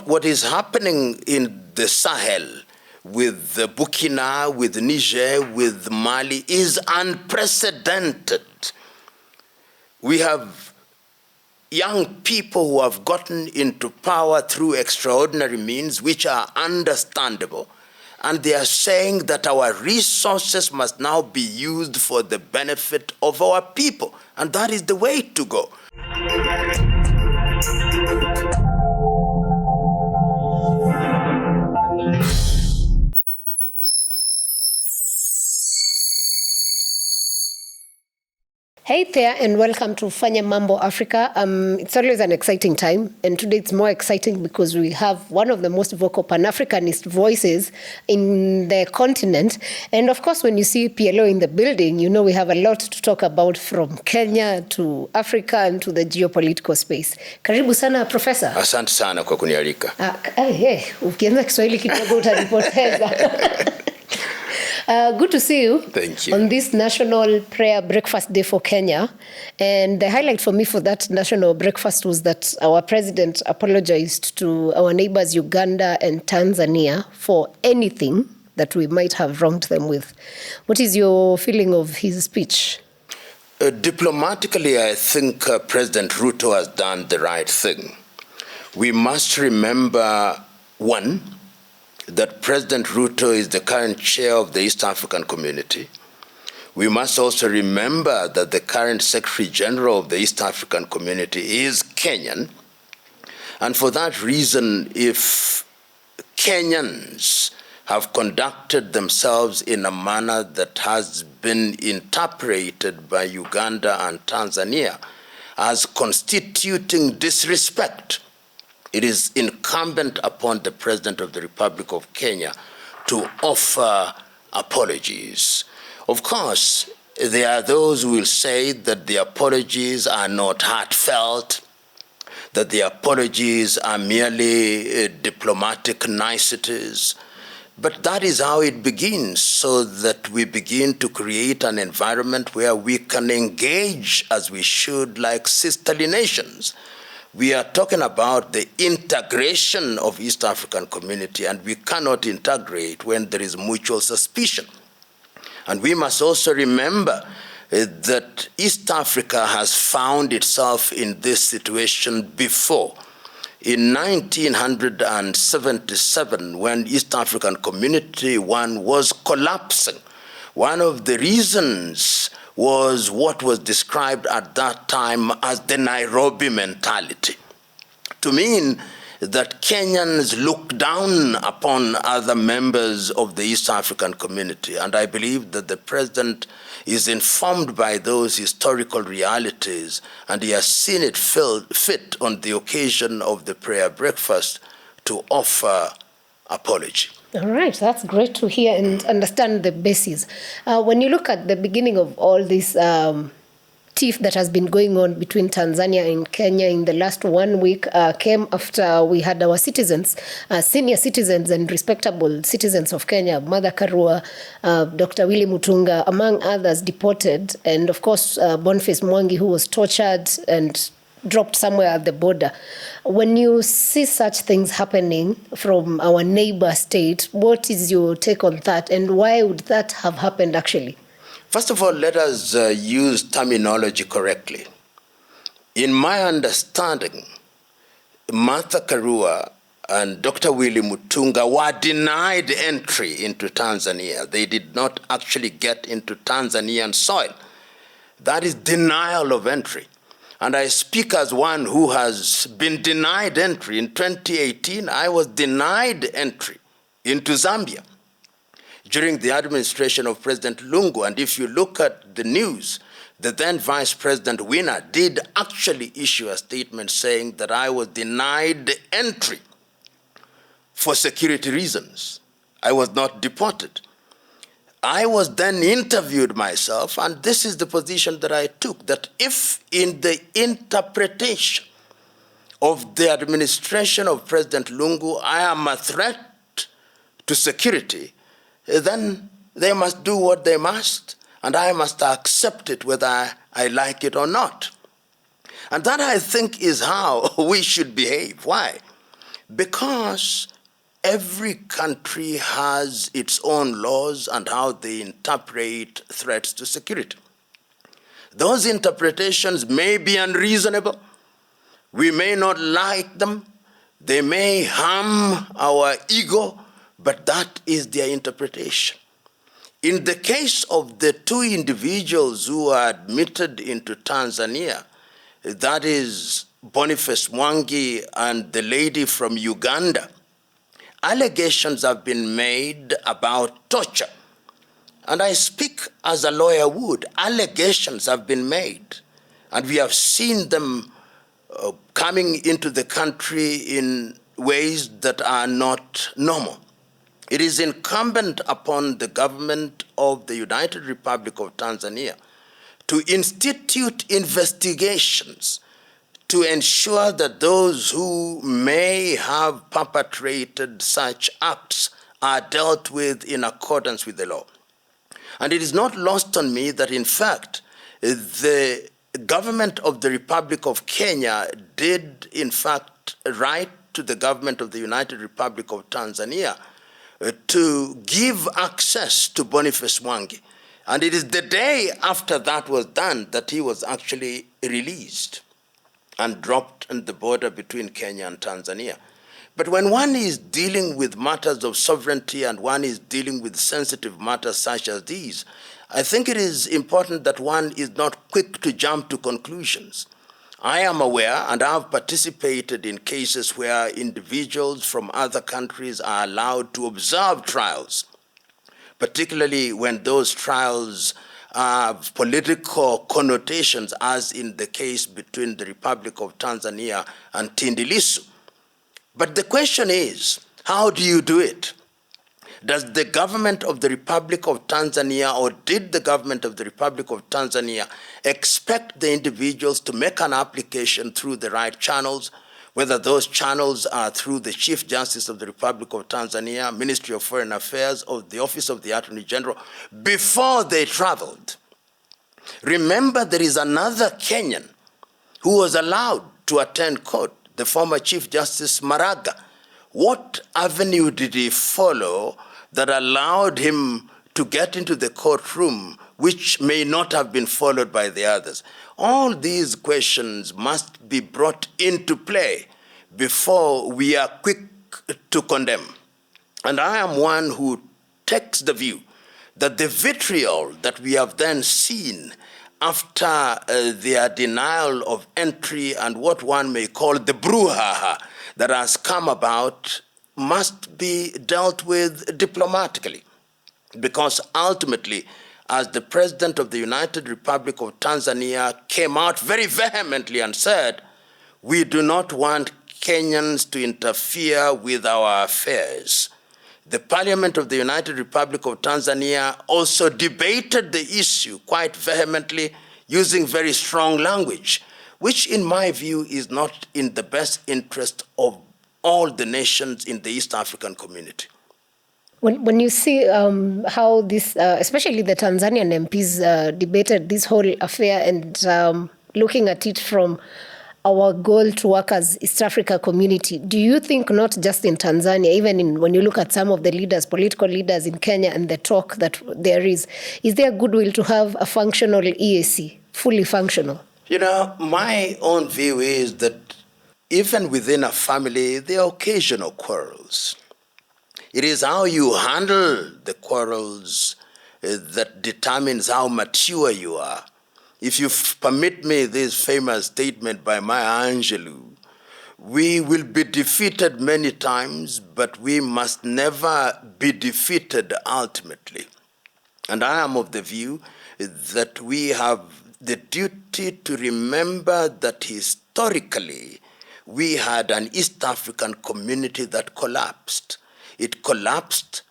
what is happening in the Sahel with Burkina, with Niger, with Mali is unprecedented. We have young people who have gotten into power through extraordinary means which are understandable. And they are saying that our resources must now be used for the benefit of our people. And that is the way to go. Hey there, and welcome to Fa Mambbo Africa. It's always an exciting time, and today it's more exciting because we have one of the most vocal Pan-Africanist voices in the continent. And of course, when you see PLO in the building, you know we have a lot to talk about, from Kenya to Africa and to the geopolitical space. Karibu sana, Professor. Asante sana kwa kunialika. Ukianza Kiswahili kidogo utanipoteza. Good to see you. Thank you. On this National Prayer Breakfast Day for Kenya. And the highlight for me for that national breakfast was that our president apologized to our neighbors Uganda and Tanzania for anything that we might have wronged them with. What is your feeling of his speech? Diplomatically, I think President Ruto has done the right thing. We must remember, one, that President Ruto is the current chair of the East African Community. We must also remember that the current Secretary General of the East African Community is Kenyan. And for that reason, if Kenyans have conducted themselves in a manner that has been interpreted by Uganda and Tanzania as constituting disrespect, it is incumbent upon the President of the Republic of Kenya to offer apologies. Of course, there are those who will say that the apologies are not heartfelt, that the apologies are merely diplomatic niceties. But that is how it begins, so that we begin to create an environment where we can engage as we should, like sisterly nations. We are talking about the integration of East African community, and we cannot integrate when there is mutual suspicion. And we must also remember that East Africa has found itself in this situation before. In 1977, when East African Community One was collapsing, one of the reasons was what was described at that time as the Nairobi mentality, to mean that Kenyans look down upon other members of the East African community. And I believe that the president is informed by those historical realities, and he has seen it fit on the occasion of the prayer breakfast to offer apology. All right, that's great to hear and understand the basis. When you look at the beginning of all this tiff that has been going on between Tanzania and Kenya in the last 1 week, came after we had our citizens, senior citizens and respectable citizens of Kenya, Mother Karua, Dr. Willy Mutunga, among others, deported, and of course Boniface Mwangi, who was tortured and dropped somewhere at the border. When you see such things happening from our neighbor state, what is your take on that, and why would that have happened actually? First of all, let us use terminology correctly. In my understanding, Martha Karua and Dr. Willy Mutunga were denied entry into Tanzania. They did not actually get into Tanzanian soil. That is denial of entry. And I speak as one who has been denied entry. In 2018, I was denied entry into Zambia during the administration of President Lungu. And if you look at the news, the then Vice President Winner did actually issue a statement saying that I was denied entry for security reasons. I was not deported. I was then interviewed myself, and this is the position that I took, that if in the interpretation of the administration of President Lungu I am a threat to security, then they must do what they must, and I must accept it whether I like it or not. And that, I think, is how we should behave. Why? Because every country has its own laws and how they interpret threats to security. Those interpretations may be unreasonable. We may not like them. They may harm our ego, but that is their interpretation. In the case of the two individuals who are admitted into Tanzania, that is Boniface Mwangi and the lady from Uganda, allegations have been made about torture. And I speak as a lawyer would. Allegations have been made. And we have seen them coming into the country in ways that are not normal. It is incumbent upon the government of the United Republic of Tanzania to institute investigations to ensure that those who may have perpetrated such acts are dealt with in accordance with the law. And it is not lost on me that, in fact, the government of the Republic of Kenya did, in fact, write to the government of the United Republic of Tanzania to give access to Boniface Mwangi. And it is the day after that was done that he was actually released and dropped on the border between Kenya and Tanzania. But when one is dealing with matters of sovereignty and one is dealing with sensitive matters such as these, I think it is important that one is not quick to jump to conclusions. I am aware and I have participated in cases where individuals from other countries are allowed to observe trials, particularly when those trials have political connotations, as in the case between the Republic of Tanzania and Tundu Lissu. But the question is, how do you do it? Does the government of the Republic of Tanzania, or did the government of the Republic of Tanzania expect the individuals to make an application through the right channels, whether those channels are through the Chief Justice of the Republic of Tanzania, Ministry of Foreign Affairs, or the Office of the Attorney General, before they traveled? Remember, there is another Kenyan who was allowed to attend court, the former Chief Justice Maraga. What avenue did he follow that allowed him to get into the courtroom, which may not have been followed by the others? All these questions must be brought into play before we are quick to condemn. And I am one who takes the view that the vitriol that we have then seen after their denial of entry and what one may call the brouhaha that has come about must be dealt with diplomatically. Because ultimately, as the President of the United Republic of Tanzania came out very vehemently and said, we do not want Kenyans to interfere with our affairs. The Parliament of the United Republic of Tanzania also debated the issue quite vehemently, using very strong language, which in my view is not in the best interest of all the nations in the East African community. When you see how this, especially the Tanzanian MPs debated this whole affair and looking at it from our goal to work as East Africa community, do you think not just in Tanzania, even when you look at some of the leaders, political leaders in Kenya and the talk that there is there goodwill to have a functional EAC, fully functional? You know, my own view is that even within a family, there are occasional quarrels. It is how you handle the quarrels that determines how mature you are. If you permit me this famous statement by Maya Angelou, we will be defeated many times, but we must never be defeated ultimately. And I am of the view that we have the duty to remember that historically we had an East African community that collapsed. It collapsed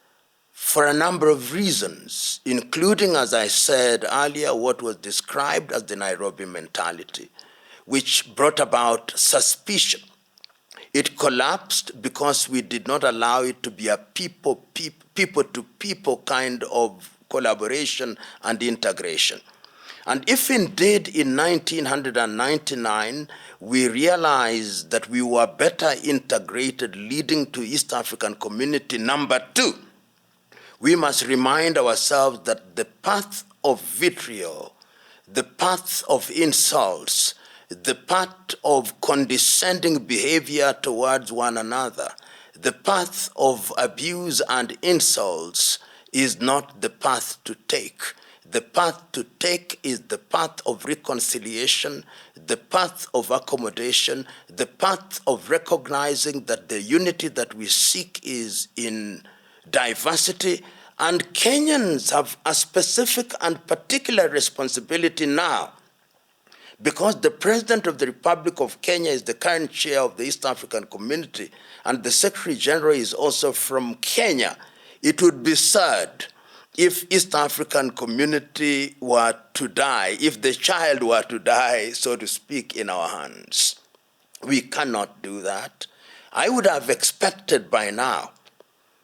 for a number of reasons, including, as I said earlier, what was described as the Nairobi mentality, which brought about suspicion. It collapsed because we did not allow it to be a people-to-people kind of collaboration and integration. And if indeed in 1999 we realized that we were better integrated, leading to East African Community number 2, we must remind ourselves that the path of vitriol, the path of insults, the path of condescending behavior towards one another, the path of abuse and insults is not the path to take. The path to take is the path of reconciliation, the path of accommodation, the path of recognizing that the unity that we seek is in diversity, and Kenyans have a specific and particular responsibility now, because the President of the Republic of Kenya is the current chair of the East African Community, and the Secretary General is also from Kenya. It would be sad if East African Community were to die, if the child were to die, so to speak, in our hands. We cannot do that. I would have expected by now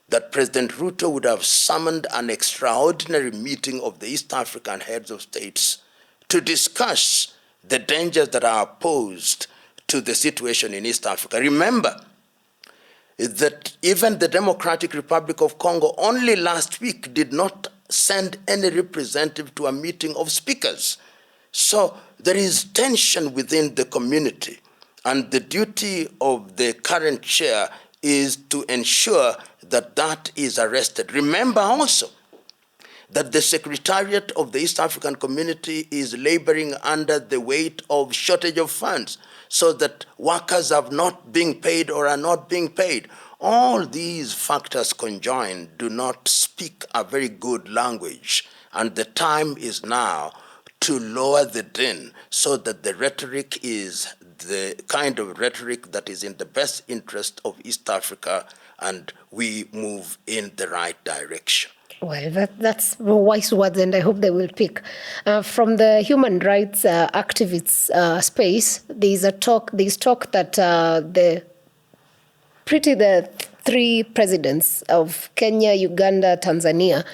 that President Ruto would have summoned an extraordinary meeting of the East African heads of states to discuss the dangers that are posed to the situation in East Africa. Remember that even the Democratic Republic of Congo only last week did not send any representative to a meeting of speakers. So there is tension within the community, and the duty of the current chair is to ensure that that is arrested. Remember also that the Secretariat of the East African Community is laboring under the weight of shortage of funds, so that workers have not been paid or are not being paid. All these factors conjoined do not speak a very good language, and the time is now to lower the din so that the rhetoric is the kind of rhetoric that is in the best interest of East Africa, and we move in the right direction. Well, that's wise words, and I hope they will pick. From the human rights activists space, there's talk that the three presidents of Kenya, Uganda, Tanzania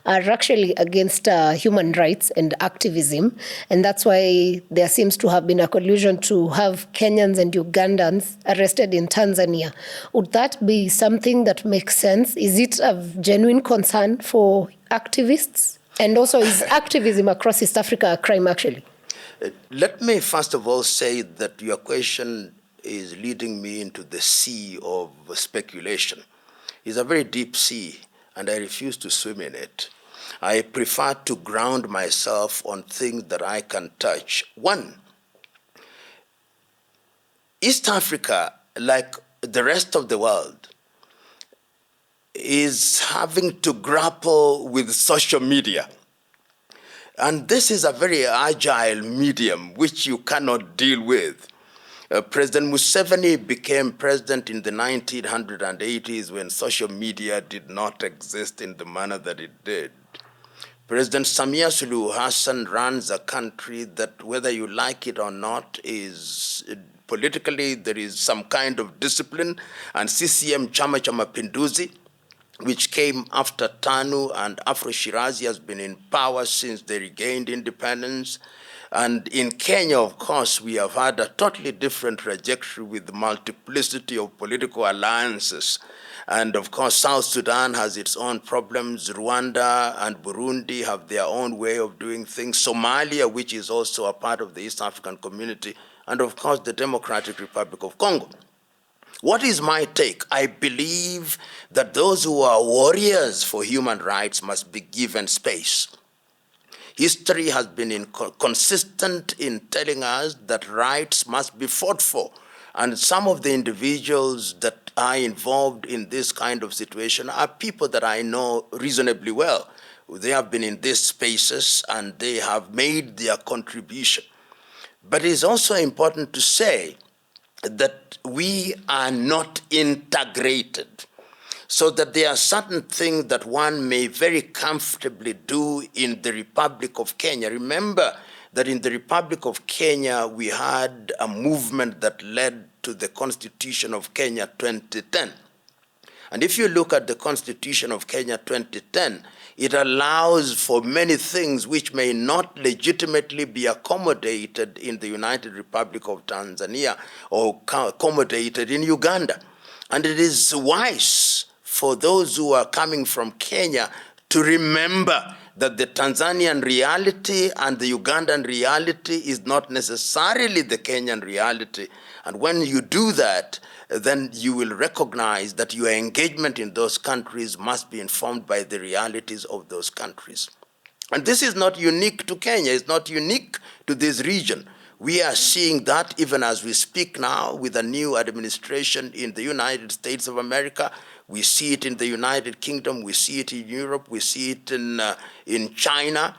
are actually against human rights and activism. And that's why there seems to have been a collusion to have Kenyans and Ugandans arrested in Tanzania. Would that be something that makes sense? Is it a genuine concern for activists? And also, is activism across East Africa a crime, actually? Let me first of all say that your question is leading me into the sea of speculation. It's a very deep sea, and I refuse to swim in it. I prefer to ground myself on things that I can touch. One, East Africa, like the rest of the world, is having to grapple with social media. And this is a very agile medium which you cannot deal with. President Museveni became president in the 1980s when social media did not exist in the manner that it did. President Samia Suluhu Hassan runs a country that, whether you like it or not, is politically there is some kind of discipline, and CCM Chama Cha Mapinduzi, which came after TANU and Afro-Shirazi, has been in power since they regained independence. And in Kenya, of course, we have had a totally different trajectory with the multiplicity of political alliances. And of course, South Sudan has its own problems. Rwanda and Burundi have their own way of doing things. Somalia, which is also a part of the East African Community. And of course, the Democratic Republic of Congo. What is my take? I believe that those who are warriors for human rights must be given space. History has been consistent in telling us that rights must be fought for. And some of the individuals that are involved in this kind of situation are people that I know reasonably well. They have been in these spaces and they have made their contribution. But it is also important to say that we are not integrated, so that there are certain things that one may very comfortably do in the Republic of Kenya. Remember that in the Republic of Kenya, we had a movement that led to the Constitution of Kenya 2010. And if you look at the Constitution of Kenya 2010, it allows for many things which may not legitimately be accommodated in the United Republic of Tanzania or accommodated in Uganda. And it is wise for those who are coming from Kenya to remember that the Tanzanian reality and the Ugandan reality is not necessarily the Kenyan reality. And when you do that, then you will recognize that your engagement in those countries must be informed by the realities of those countries. And this is not unique to Kenya, it's not unique to this region. We are seeing that even as we speak now with a new administration in the United States of America. We see it in the United Kingdom, we see it in Europe, we see it in China.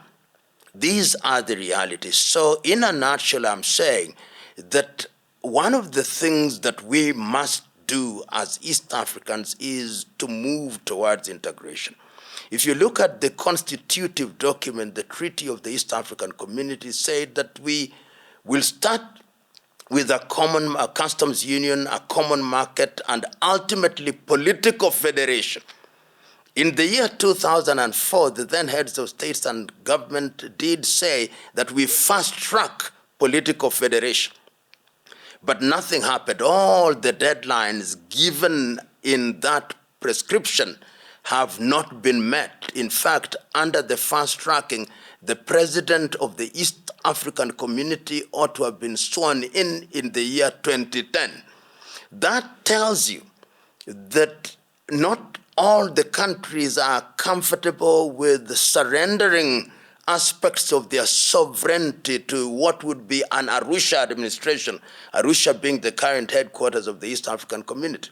These are the realities. So in a nutshell, I'm saying that one of the things that we must do as East Africans is to move towards integration. If you look at the constitutive document, the Treaty of the East African Community said that we will start with a common customs union, a common market, and ultimately political federation. In the year 2004, the then heads of states and government did say that we fast-track political federation. But nothing happened. All the deadlines given in that prescription have not been met. In fact, under the fast tracking, the president of the East African Community ought to have been sworn in the year 2010. That tells you that not all the countries are comfortable with surrendering aspects of their sovereignty to what would be an Arusha administration, Arusha being the current headquarters of the East African Community.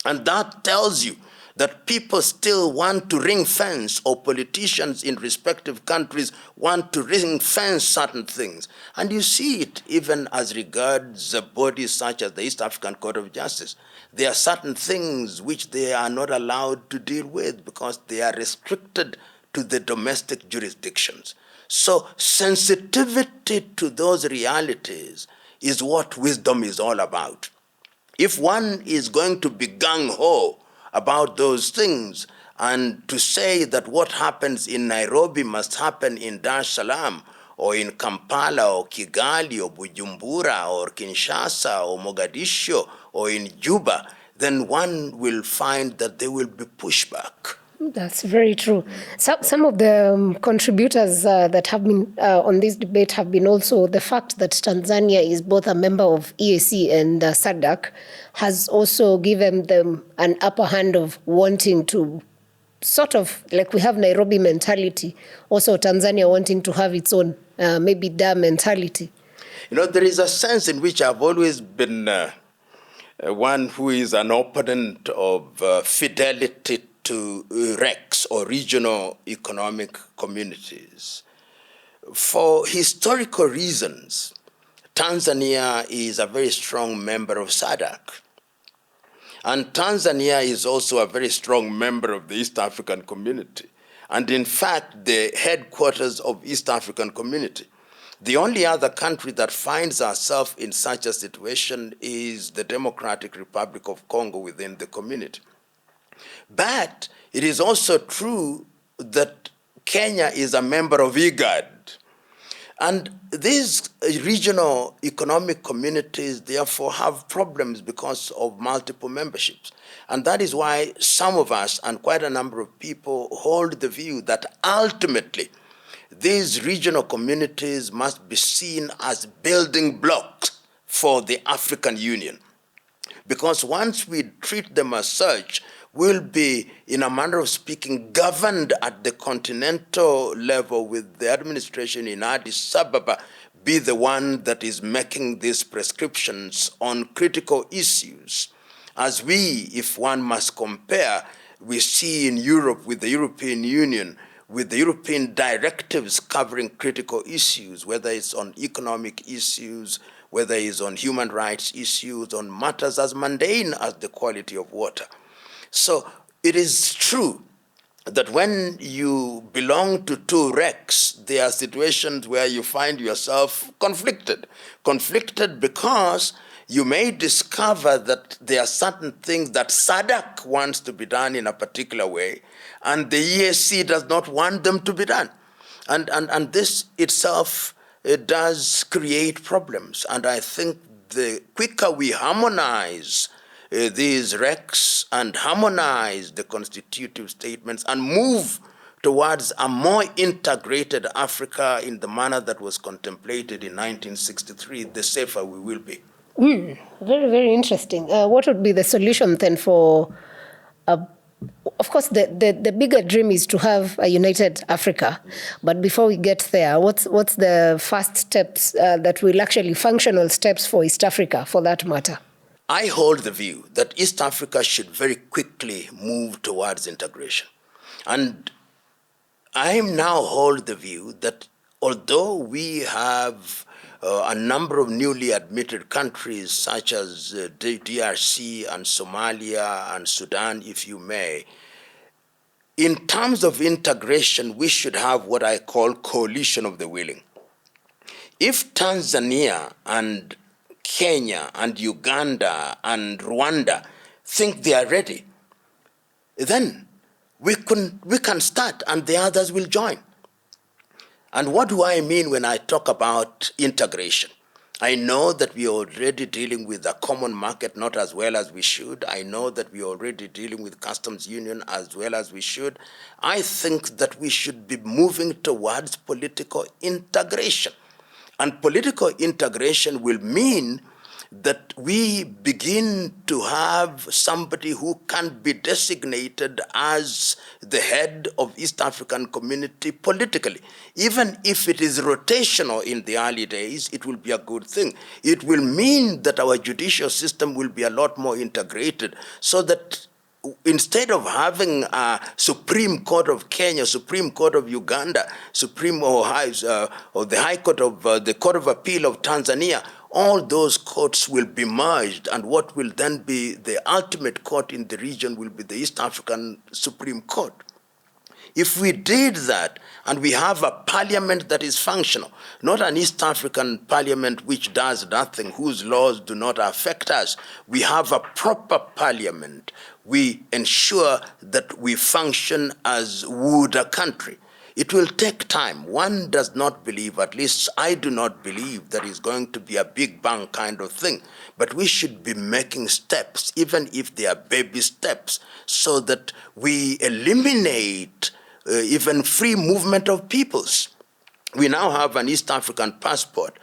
And that tells you that people still want to ring fence, or politicians in respective countries want to ring fence certain things. And you see it even as regards bodies such as the East African Court of Justice. There are certain things which they are not allowed to deal with because they are restricted to the domestic jurisdictions. So sensitivity to those realities is what wisdom is all about. If one is going to be gung-ho about those things and to say that what happens in Nairobi must happen in Dar es Salaam or in Kampala or Kigali or Bujumbura or Kinshasa or Mogadishu or in Juba, then one will find that there will be pushback. That's very true. Some of the contributors that have been on this debate have been also the fact that Tanzania is both a member of EAC and SADC has also given them an upper hand of wanting to sort of, like we have Nairobi mentality, also Tanzania wanting to have its own maybe Dar mentality. You know, there is a sense in which I've always been one who is an opponent of fidelity to RECs, or regional economic communities. For historical reasons, Tanzania is a very strong member of SADC. And Tanzania is also a very strong member of the East African Community. And in fact, the headquarters of East African Community. The only other country that finds ourselves in such a situation is the Democratic Republic of Congo within the community. But it is also true that Kenya is a member of IGAD. And these regional economic communities, therefore, have problems because of multiple memberships. And that is why some of us, and quite a number of people, hold the view that ultimately these regional communities must be seen as building blocks for the African Union. Because once we treat them as such, we'll be, in a manner of speaking, governed at the continental level, with the administration in Addis Ababa be the one that is making these prescriptions on critical issues. As we, if one must compare, we see in Europe with the European Union, with the European directives covering critical issues, whether it's on economic issues, whether it's on human rights issues, on matters as mundane as the quality of water. So it is true that when you belong to two RECs, there are situations where you find yourself conflicted. Conflicted because you may discover that there are certain things that SADC wants to be done in a particular way, and the EAC does not want them to be done. And this itself does create problems. And I think the quicker we harmonize these recs and harmonize the constitutive statements and move towards a more integrated Africa in the manner that was contemplated in 1963, the safer we will be. Very, very interesting. What would be the solution then for, of course, the bigger dream is to have a united Africa. But before we get there, what's the first steps that will actually functional steps for East Africa, for that matter? I hold the view that East Africa should very quickly move towards integration. And I now hold the view that although we have a number of newly admitted countries such as DRC and Somalia and Sudan, if you may, in terms of integration, we should have what I call coalition of the willing. If Tanzania and Kenya and Uganda and Rwanda think they are ready, then we can start and the others will join. And what do I mean when I talk about integration? I know that we are already dealing with a common market not as well as we should. I know that we are already dealing with customs union as well as we should. I think that we should be moving towards political integration. And political integration will mean that we begin to have somebody who can be designated as the head of East African community politically. Even if it is rotational in the early days, it will be a good thing. It will mean that our judicial system will be a lot more integrated, so that instead of having a Supreme Court of Kenya, Supreme Court of Uganda, or the High Court of the Court of Appeal of Tanzania, all those courts will be merged, and what will then be the ultimate court in the region will be the East African Supreme Court. If we did that, and we have a parliament that is functional, not an East African parliament which does nothing, whose laws do not affect us, we have a proper parliament, we ensure that we function as would a country. It will take time. One does not believe, at least I do not believe, that it's going to be a big bang kind of thing. But we should be making steps, even if they are baby steps, so that we eliminate even free movement of peoples. We now have an East African passport,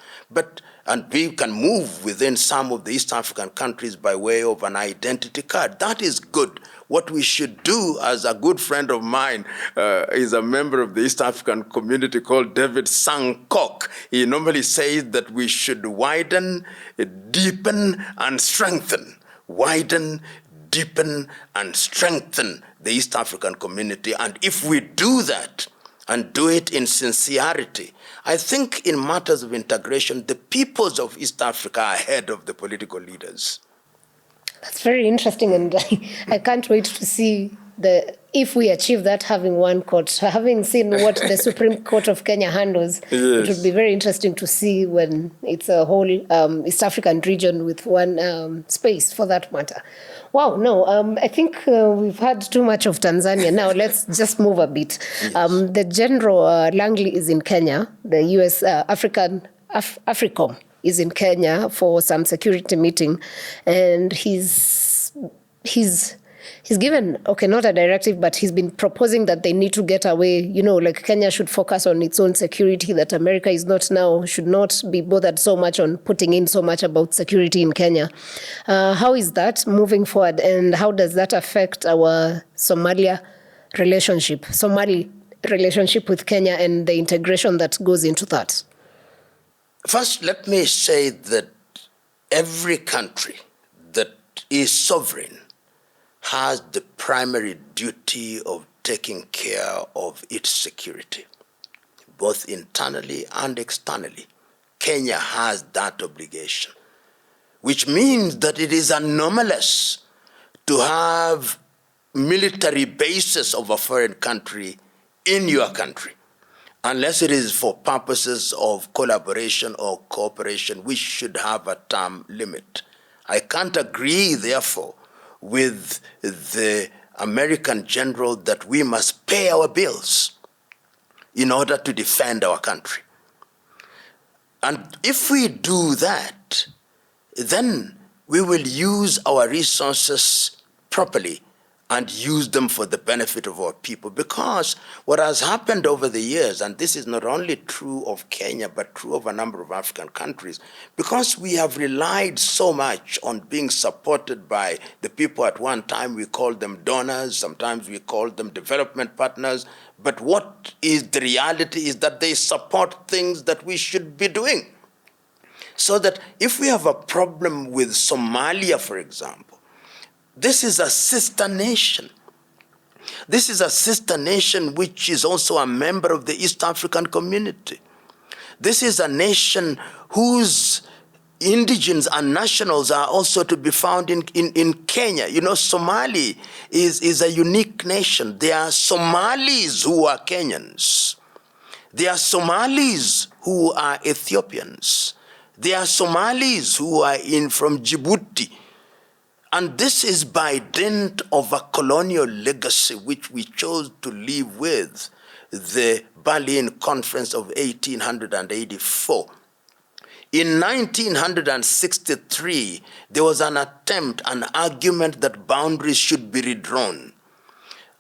and we can move within some of the East African countries by way of an identity card. That is good. What we should do, as a good friend of mine is a member of the East African community called David Sankok. He normally says that we should widen, deepen, and strengthen. Widen, deepen, and strengthen the East African community. And if we do that, and do it in sincerity, I think in matters of integration, the peoples of East Africa are ahead of the political leaders. That's very interesting, and I can't wait to see if we achieve that, having one court. Having seen what the Supreme Court of Kenya handles, yes, it would be very interesting to see when it's a whole East African region with one space, for that matter. Wow, no, I think we've had too much of Tanzania. Now let's just move a bit. Yes. The General Langley is in Kenya. The U.S. AFRICOM is in Kenya for some security meeting, and he's given, okay, not a directive, but he's been proposing that they need to get away, like Kenya should focus on its own security, that America should not be bothered so much on putting in so much about security in Kenya. How is that moving forward, and how does that affect our Somali relationship with Kenya and the integration that goes into that? First, let me say that every country that is sovereign has the primary duty of taking care of its security, both internally and externally. Kenya has that obligation, which means that it is anomalous to have military bases of a foreign country in your country, unless it is for purposes of collaboration or cooperation, which should have a term limit. I can't agree, therefore, with the American general that we must pay our bills in order to defend our country. And if we do that, then we will use our resources properly and use them for the benefit of our people. Because what has happened over the years, and this is not only true of Kenya, but true of a number of African countries, because we have relied so much on being supported by the people at one time, we called them donors, sometimes we called them development partners, but what is the reality is that they support things that we should be doing. So that if we have a problem with Somalia, for example, this is a sister nation. This is a sister nation which is also a member of the East African community. This is a nation whose indigents and nationals are also to be found in Kenya. You know, Somali is a unique nation. There are Somalis who are Kenyans. There are Somalis who are Ethiopians. There are Somalis who are from Djibouti. And this is by dint of a colonial legacy which we chose to live with, the Berlin Conference of 1884. In 1963, there was an attempt, an argument that boundaries should be redrawn.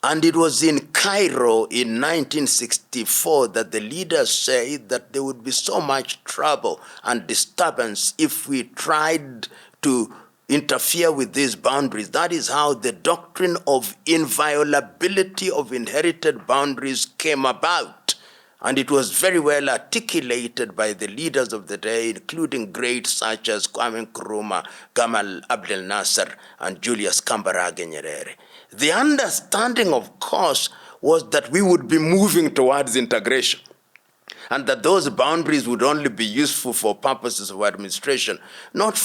And it was in Cairo in 1964 that the leaders said that there would be so much trouble and disturbance if we tried to interfere with these boundaries. That is how the doctrine of inviolability of inherited boundaries came about. And it was very well articulated by the leaders of the day, including greats such as Kwame Nkrumah, Gamal Abdel Nasser, and Julius Kambarage Nyerere. The understanding, of course, was that we would be moving towards integration, and that those boundaries would only be useful for purposes of administration, not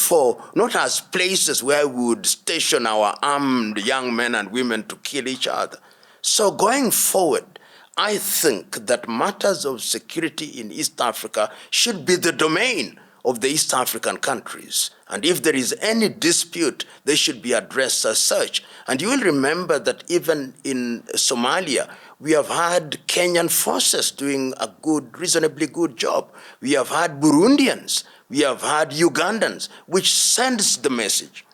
as places where we would station our armed young men and women to kill each other. So going forward, I think that matters of security in East Africa should be the domain of the East African countries. And if there is any dispute, they should be addressed as such. And you will remember that even in Somalia, we have had Kenyan forces doing a reasonably good job. We have had Burundians. We have had Ugandans, which sends the message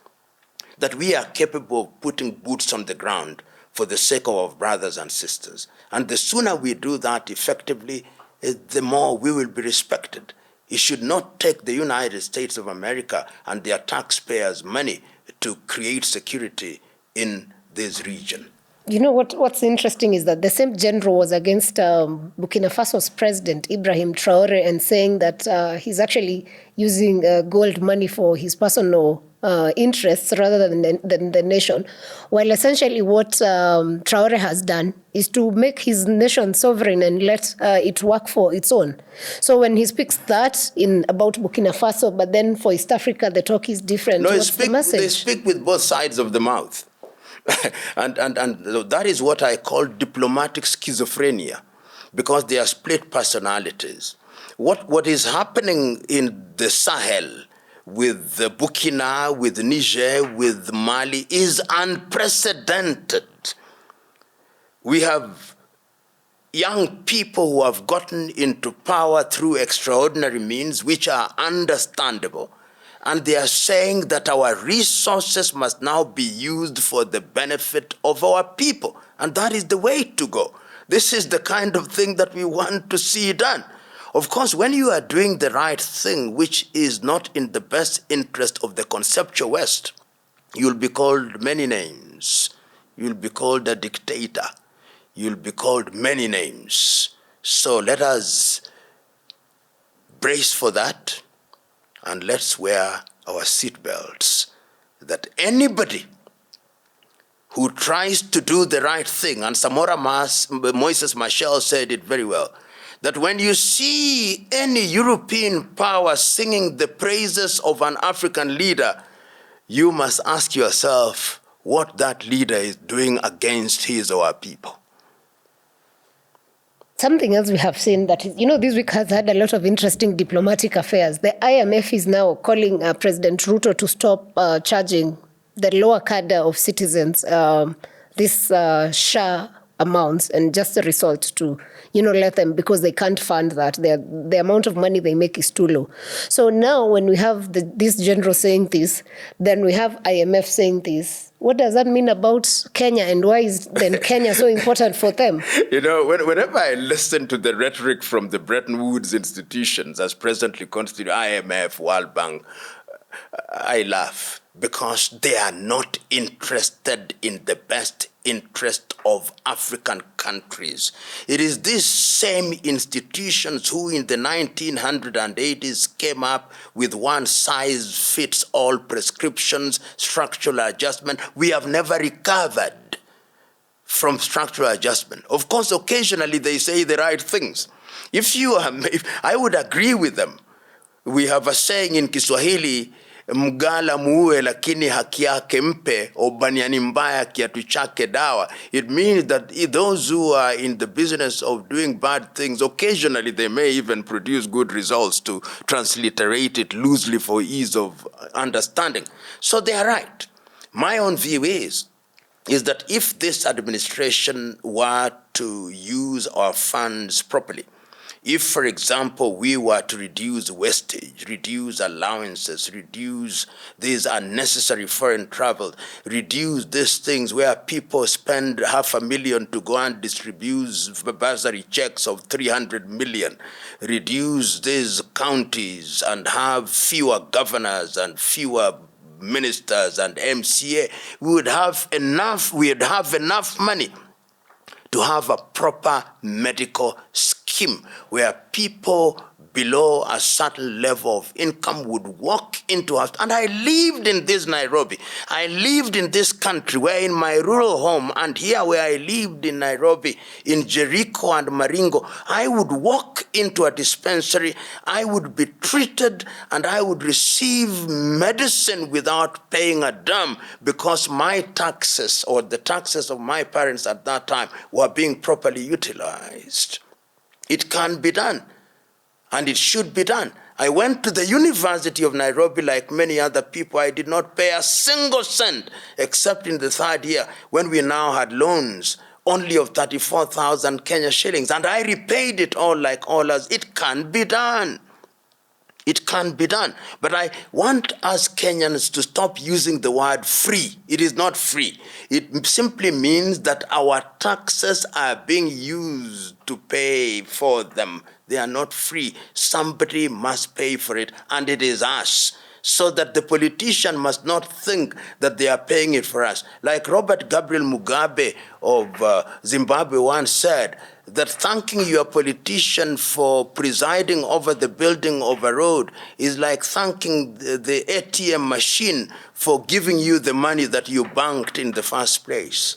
that we are capable of putting boots on the ground for the sake of our brothers and sisters. And the sooner we do that effectively, the more we will be respected. It should not take the United States of America and their taxpayers' money to create security in this region. You know what's interesting is that the same general was against Burkina Faso's president, Ibrahim Traoré, and saying that he's actually using gold money for his personal interests rather than the nation. While essentially what Traoré has done is to make his nation sovereign and let it work for its own. So when he speaks that about Burkina Faso, but then for East Africa, the talk is different. No, what's the message? They speak with both sides of the mouth. and that is what I call diplomatic schizophrenia, because they are split personalities. What is happening in the Sahel with Burkina, with Niger, with Mali is unprecedented. We have young people who have gotten into power through extraordinary means, which are understandable. And they are saying that our resources must now be used for the benefit of our people. And that is the way to go. This is the kind of thing that we want to see done. Of course, when you are doing the right thing, which is not in the best interest of the conceptual West, you'll be called many names. You'll be called a dictator. You'll be called many names. So let us brace for that. And let's wear our seatbelts, that anybody who tries to do the right thing, and Samora Moises Machel said it very well, that when you see any European power singing the praises of an African leader, you must ask yourself what that leader is doing against his or her people. Something else we have seen that, this week has had a lot of interesting diplomatic affairs. The IMF is now calling President Ruto to stop charging the lower cadre of citizens this SHA amounts, and just a result to, let them, because they can't fund that. The amount of money they make is too low. So now when we have this general saying this, then we have IMF saying this. What does that mean about Kenya, and why is then Kenya so important for them? Whenever I listen to the rhetoric from the Bretton Woods institutions as presently constituted IMF, World Bank, I laugh, because they are not interested in the best interest of African countries. It is these same institutions who in the 1980s came up with one-size-fits-all prescriptions, structural adjustment. We have never recovered from structural adjustment. Of course, occasionally they say the right things. If I would agree with them. We have a saying in Kiswahili, mgala muue lakini haki yake mpe, obaniani mbaya kiatu chake dawa. It means that those who are in the business of doing bad things, occasionally they may even produce good results, to transliterate it loosely for ease of understanding. So they are right. My own view is that if this administration were to use our funds properly, if, for example, we were to reduce wastage, reduce allowances, reduce these unnecessary foreign travel, reduce these things where people spend $500,000 to go and distribute bursary checks of 300 million, reduce these counties and have fewer governors and fewer ministers and MCA, we would have enough money to have a proper medical scheme where people below a certain level of income would walk into us. And I lived in this Nairobi. I lived in this country where in my rural home, and here where I lived in Nairobi, in Jericho and Maringo, I would walk into a dispensary, I would be treated, and I would receive medicine without paying a damn, because my taxes, or the taxes of my parents at that time, were being properly utilized. It can be done. And it should be done. I went to the University of Nairobi like many other people. I did not pay a single cent, except in the third year, when we now had loans only of 34,000 Kenya shillings. And I repaid it all like all others. It can be done. It can be done. But I want us Kenyans to stop using the word free. It is not free. It simply means that our taxes are being used to pay for them. They are not free. Somebody must pay for it, and it is us. So that the politician must not think that they are paying it for us. Like Robert Gabriel Mugabe of Zimbabwe once said, that thanking your politician for presiding over the building of a road is like thanking the ATM machine for giving you the money that you banked in the first place.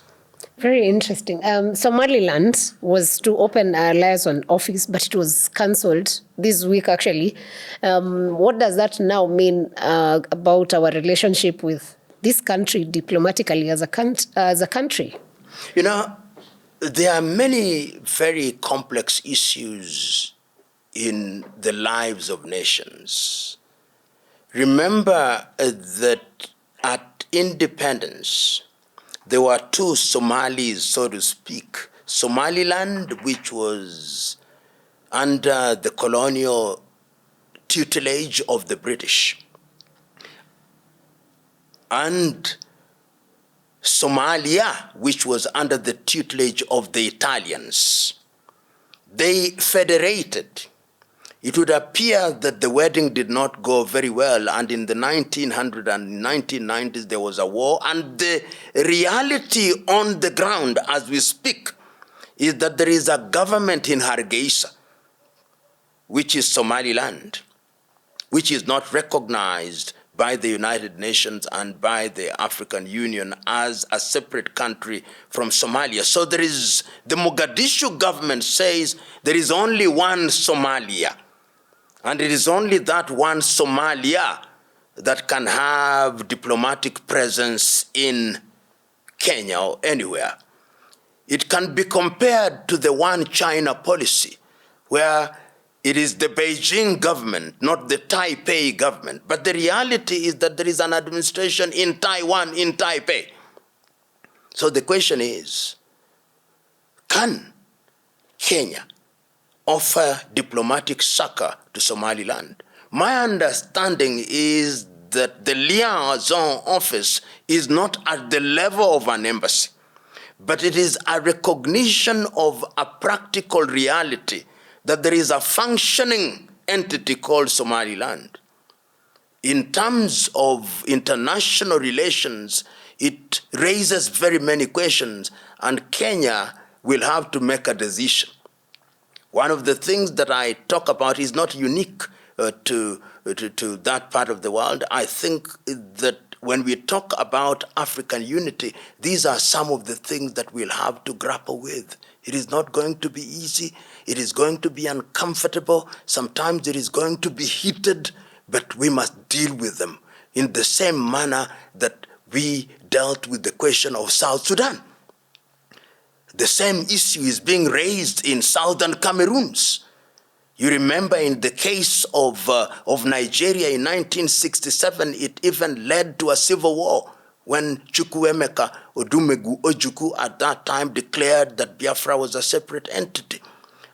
Very interesting. Somaliland was to open a liaison office, but it was cancelled this week, actually. What does that now mean about our relationship with this country diplomatically as a country? There are many very complex issues in the lives of nations. Remember that at independence, there were two Somalis, so to speak. Somaliland, which was under the colonial tutelage of the British, and Somalia, which was under the tutelage of the Italians. They federated. It would appear that the wedding did not go very well, and in the 1900s and 1990s there was a war, and the reality on the ground as we speak is that there is a government in Hargeisa, which is Somaliland, which is not recognized by the United Nations and by the African Union as a separate country from Somalia. So there is, the Mogadishu government says there is only one Somalia, and it is only that one Somalia that can have diplomatic presence in Kenya or anywhere. It can be compared to the one China policy, where it is the Beijing government, not the Taipei government. But the reality is that there is an administration in Taiwan, in Taipei. So the question is, can Kenya offer diplomatic succor to Somaliland? My understanding is that the liaison office is not at the level of an embassy, but it is a recognition of a practical reality that there is a functioning entity called Somaliland. In terms of international relations, it raises very many questions, and Kenya will have to make a decision. One of the things that I talk about is not unique to that part of the world. I think that when we talk about African unity, these are some of the things that we'll have to grapple with. It is not going to be easy. It is going to be uncomfortable. Sometimes it is going to be heated, but we must deal with them in the same manner that we dealt with the question of South Sudan. The same issue is being raised in southern Cameroons. You remember in the case of Nigeria in 1967, it even led to a civil war when Chukwuemeka Odumegu Ojukwu at that time declared that Biafra was a separate entity.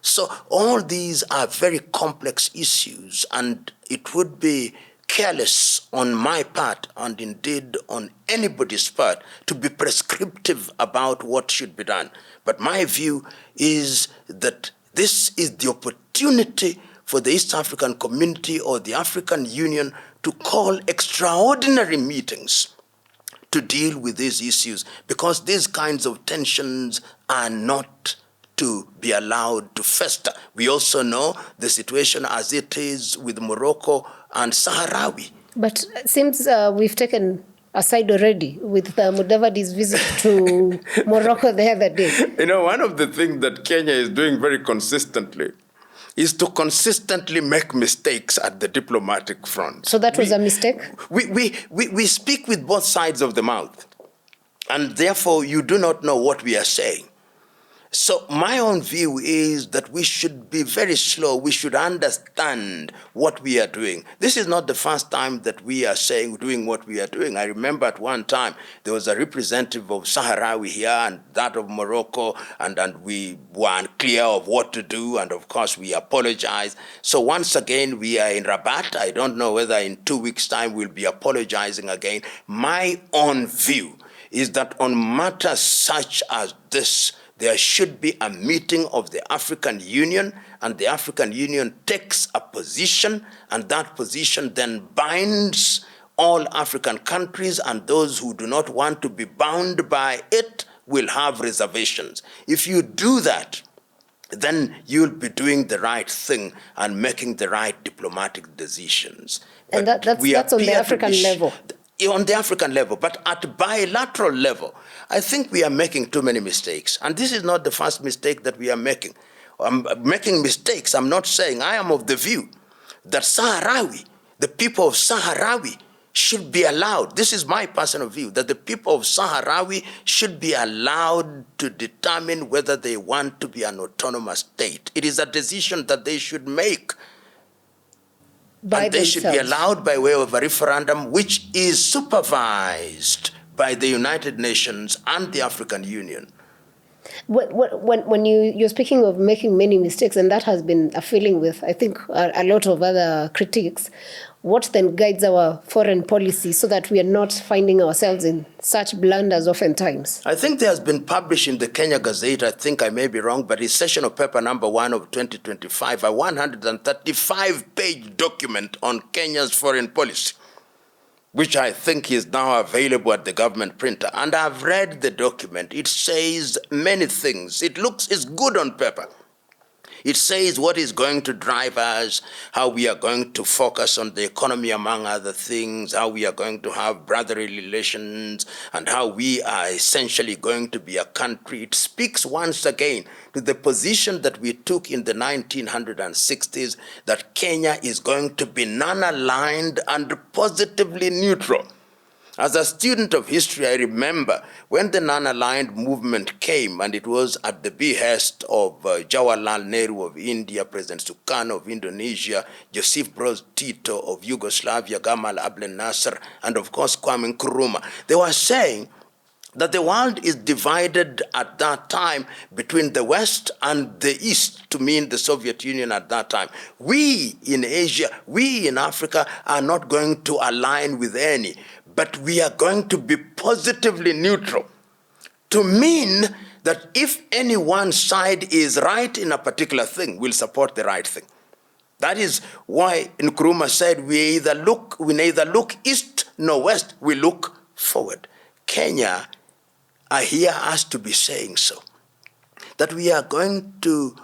So all these are very complex issues, and it would be careless on my part, and indeed on anybody's part, to be prescriptive about what should be done. But my view is that this is the opportunity for the East African community or the African Union to call extraordinary meetings to deal with these issues, because these kinds of tensions are not to be allowed to fester. We also know the situation as it is with Morocco and Sahrawi. But it seems we've taken aside already with Mudavadi's visit to Morocco the other day. You know, one of the things that Kenya is doing very consistently is to consistently make mistakes at the diplomatic front. So that was a mistake? We speak with both sides of the mouth, and therefore you do not know what we are saying. So my own view is that we should be very slow. We should understand what we are doing. This is not the first time that we are doing what we are doing. I remember at one time there was a representative of Sahrawi here and that of Morocco, and we were unclear of what to do, and of course we apologized. So once again we are in Rabat. I don't know whether in 2 weeks' time we'll be apologizing again. My own view is that on matters such as this, there should be a meeting of the African Union, and the African Union takes a position, and that position then binds all African countries, and those who do not want to be bound by it will have reservations. If you do that, then you'll be doing the right thing and making the right diplomatic decisions. And that's on the African level. On the African level, but at bilateral level, I think we are making too many mistakes. And this is not the first mistake that we are making. Making mistakes, I'm not saying. I am of the view that Sahrawi, the people of Sahrawi, should be allowed, this is my personal view, that the people of Sahrawi should be allowed to determine whether they want to be an autonomous state. It is a decision that they should make. And they should be allowed by way of a referendum, which is supervised by the United Nations and the African Union. When you're speaking of making many mistakes, and that has been a feeling with, I think, a lot of other critics, what then guides our foreign policy so that we are not finding ourselves in such blunders oftentimes? I think there has been published in the Kenya Gazette, I think I may be wrong, but it's session of paper number 1 of 2025, a 135-page document on Kenya's foreign policy, which I think is now available at the government printer. And I've read the document. It says many things. It's good on paper. It says what is going to drive us, how we are going to focus on the economy, among other things, how we are going to have brotherly relations, and how we are essentially going to be a country. It speaks once again to the position that we took in the 1960s, that Kenya is going to be non-aligned and positively neutral. As a student of history, I remember when the non-aligned movement came, and it was at the behest of Jawaharlal Nehru of India, President Sukarno of Indonesia, Joseph Broz Tito of Yugoslavia, Gamal Abdel Nasser, and of course Kwame Nkrumah. They were saying that the world is divided at that time between the West and the East, to mean the Soviet Union at that time. We in Asia, we in Africa are not going to align with any, but we are going to be positively neutral, to mean that if any one side is right in a particular thing, we'll support the right thing. That is why Nkrumah said we neither look east nor west, we look forward. Kenya, I hear us to be saying so, that we are going to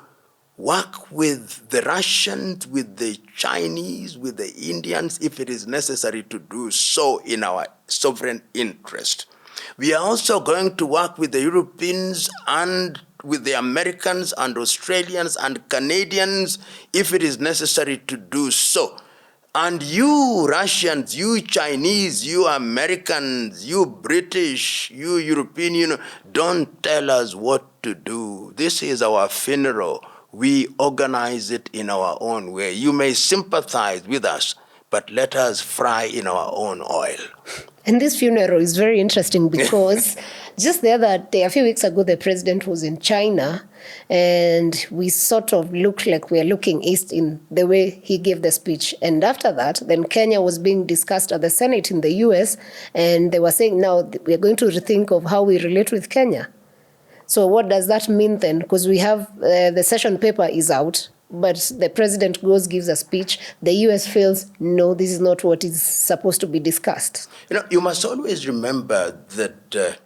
work with the Russians, with the Chinese, with the Indians, if it is necessary to do so in our sovereign interest. We are also going to work with the Europeans and with the Americans and Australians and Canadians, if it is necessary to do so. And you Russians, you Chinese, you Americans, you British, you European Union, don't tell us what to do. This is our funeral. We organize it in our own way. You may sympathize with us, but let us fry in our own oil. And this funeral is very interesting because just the other day, a few weeks ago, the president was in China, and we sort of looked like we are looking east in the way he gave the speech. And after that, then Kenya was being discussed at the Senate in the US, and they were saying now we are going to rethink of how we relate with Kenya. So what does that mean then? Because we have the session paper is out, but the president goes, gives a speech. The US feels, no, this is not what is supposed to be discussed. You know, you must always remember that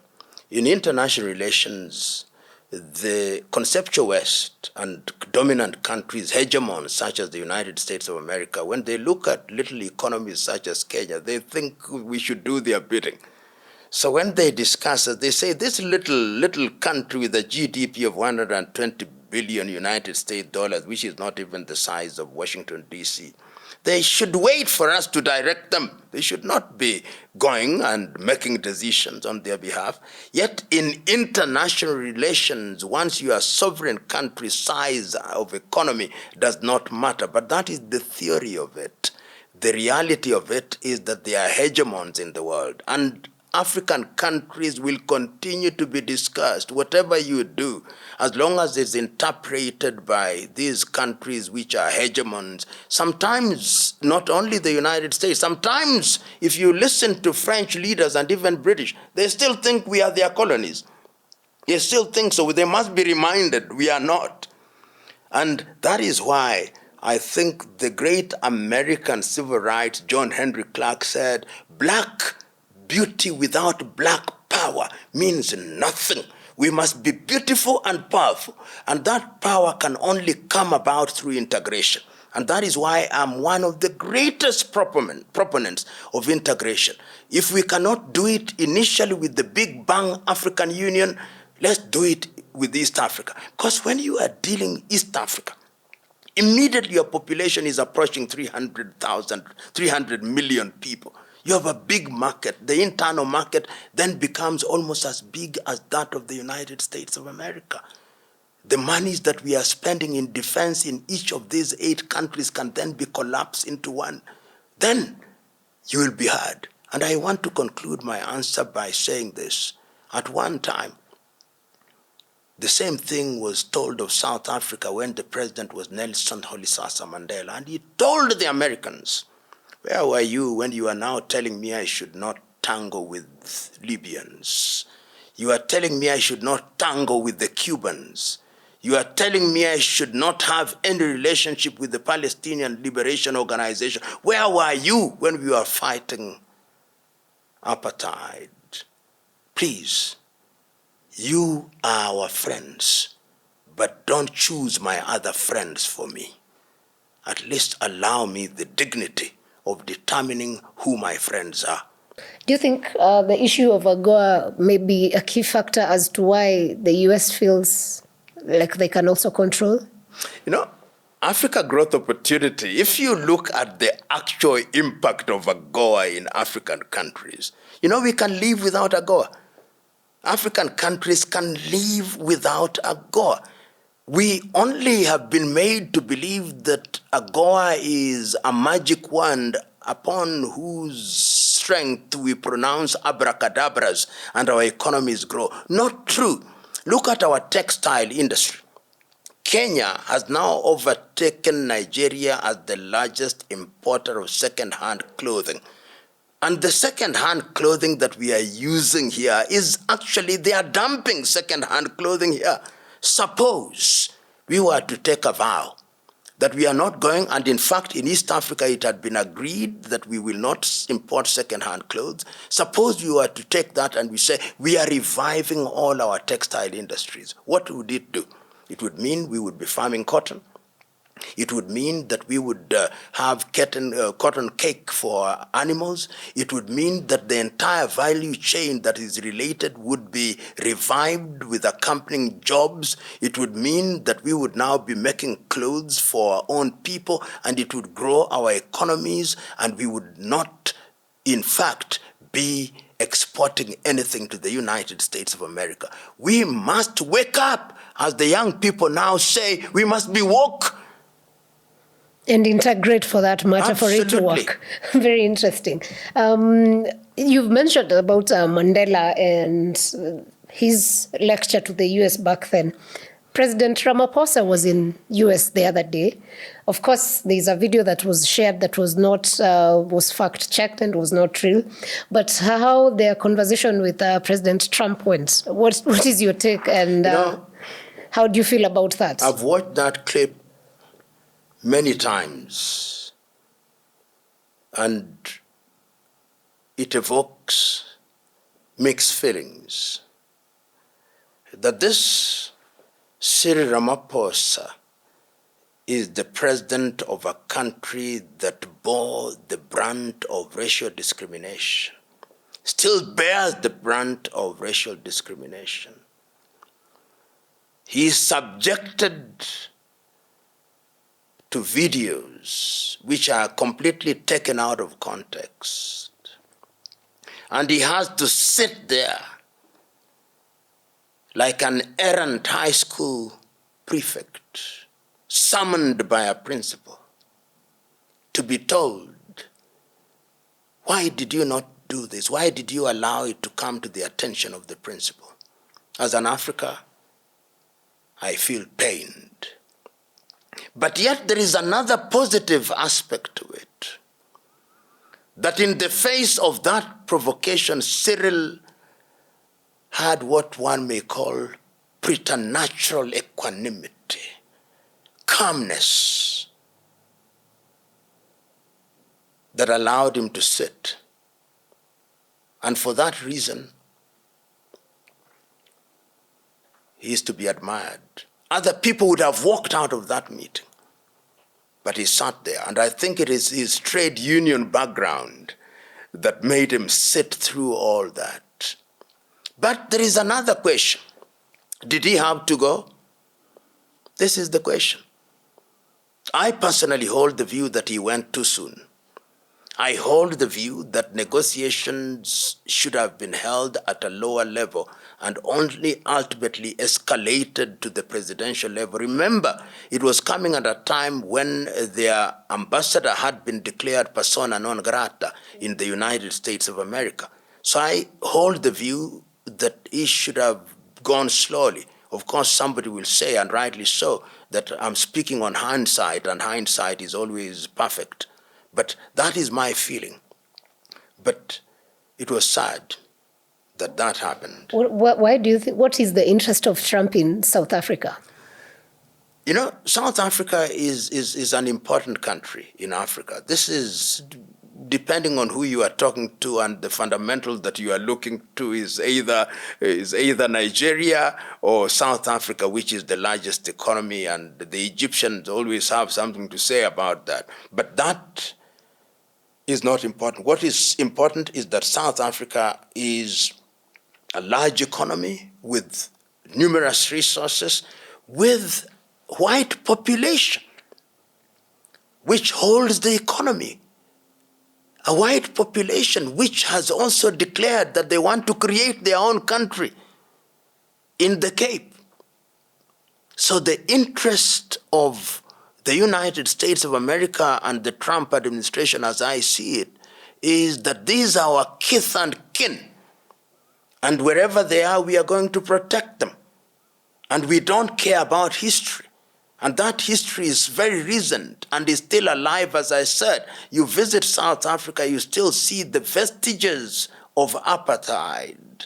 in international relations, the conceptual West and dominant countries, hegemons such as the United States of America, when they look at little economies such as Kenya, they think we should do their bidding. So when they discuss it, they say this little country with a GDP of 120 billion United States dollars, which is not even the size of Washington, D.C., they should wait for us to direct them. They should not be going and making decisions on their behalf. Yet in international relations, once you are sovereign country, size of economy does not matter. But that is the theory of it. The reality of it is that there are hegemons in the world, and African countries will continue to be discussed, whatever you do, as long as it's interpreted by these countries which are hegemons. Sometimes, not only the United States, sometimes if you listen to French leaders and even British, they still think we are their colonies. They still think so. They must be reminded we are not. And that is why I think the great American civil rights, John Henry Clark, said, black beauty without black power means nothing. We must be beautiful and powerful, and that power can only come about through integration. And that is why I'm one of the greatest proponents of integration. If we cannot do it initially with the Big Bang African Union, let's do it with East Africa. Because when you are dealing East Africa, immediately your population is approaching 300 million people. You have a big market. The internal market then becomes almost as big as that of the United States of America. The monies that we are spending in defense in each of these 8 countries can then be collapsed into one. Then you will be heard. And I want to conclude my answer by saying this. At one time, the same thing was told of South Africa when the president was Nelson Rolihlahla Mandela. And he told the Americans, where were you when you are now telling me I should not tango with Libyans? You are telling me I should not tango with the Cubans. You are telling me I should not have any relationship with the Palestinian Liberation Organization. Where were you when we were fighting apartheid? Please, you are our friends, but don't choose my other friends for me. At least allow me the dignity of determining who my friends are. Do you think the issue of AGOA may be a key factor as to why the US feels like they can also control? You know, Africa growth opportunity, if you look at the actual impact of AGOA in African countries, we can live without AGOA. African countries can live without AGOA. We only have been made to believe that AGOA is a magic wand upon whose strength we pronounce abracadabras and our economies grow. Not true. Look at our textile industry. Kenya has now overtaken Nigeria as the largest importer of second-hand clothing. And the second-hand clothing that we are using here is actually, they are dumping second-hand clothing here. Suppose we were to take a vow that we are not going, and in fact in East Africa it had been agreed that we will not import second-hand clothes. Suppose we were to take that and we say we are reviving all our textile industries. What would it do? It would mean we would be farming cotton. It would mean that we would have cotton cake for animals. It would mean that the entire value chain that is related would be revived with accompanying jobs. It would mean that we would now be making clothes for our own people, and it would grow our economies, and we would not, in fact, be exporting anything to the United States of America. We must wake up. As the young people now say, we must be woke. And integrate, for that matter, Absolutely. for it to work. Very interesting. You've mentioned about Mandela and his lecture to the US back then. President Ramaphosa was in US the other day. Of course, there's a video that was shared that was not was fact-checked and was not real. But how their conversation with President Trump went, what is your take, and how do you feel about that? I've watched that clip many times, and it evokes mixed feelings. That this Cyril Ramaphosa is the president of a country that bore the brunt of racial discrimination, still bears the brunt of racial discrimination. He is subjected to videos which are completely taken out of context. And he has to sit there like an errant high school prefect, summoned by a principal, to be told, why did you not do this? Why did you allow it to come to the attention of the principal? As an African, I feel pained. But yet there is another positive aspect to it. That in the face of that provocation, Cyril had what one may call preternatural equanimity, calmness, that allowed him to sit. And for that reason, he is to be admired. Other people would have walked out of that meeting, but he sat there. And I think it is his trade union background that made him sit through all that. But there is another question. Did he have to go? This is the question. I personally hold the view that he went too soon. I hold the view that negotiations should have been held at a lower level and only ultimately escalated to the presidential level. Remember, it was coming at a time when their ambassador had been declared persona non grata in the United States of America. So I hold the view that it should have gone slowly. Of course, somebody will say, and rightly so, that I'm speaking on hindsight, and hindsight is always perfect. But that is my feeling. But it was sad that that happened. Why do you think, what is the interest of Trump in South Africa? You know, South Africa is an important country in Africa. This is, depending on who you are talking to, and the fundamental that you are looking to is either Nigeria or South Africa, which is the largest economy, and the Egyptians always have something to say about that. But that is not important. What is important is that South Africa is a large economy with numerous resources, with white population. which holds the economy. A white population which has also declared that they want to create their own country in the Cape. So the interest of the United States of America and the Trump administration, as I see it, is that these are our kith and kin. And wherever they are, we are going to protect them. And we don't care about history. And that history is very recent and is still alive, as I said. You visit South Africa, you still see the vestiges of apartheid.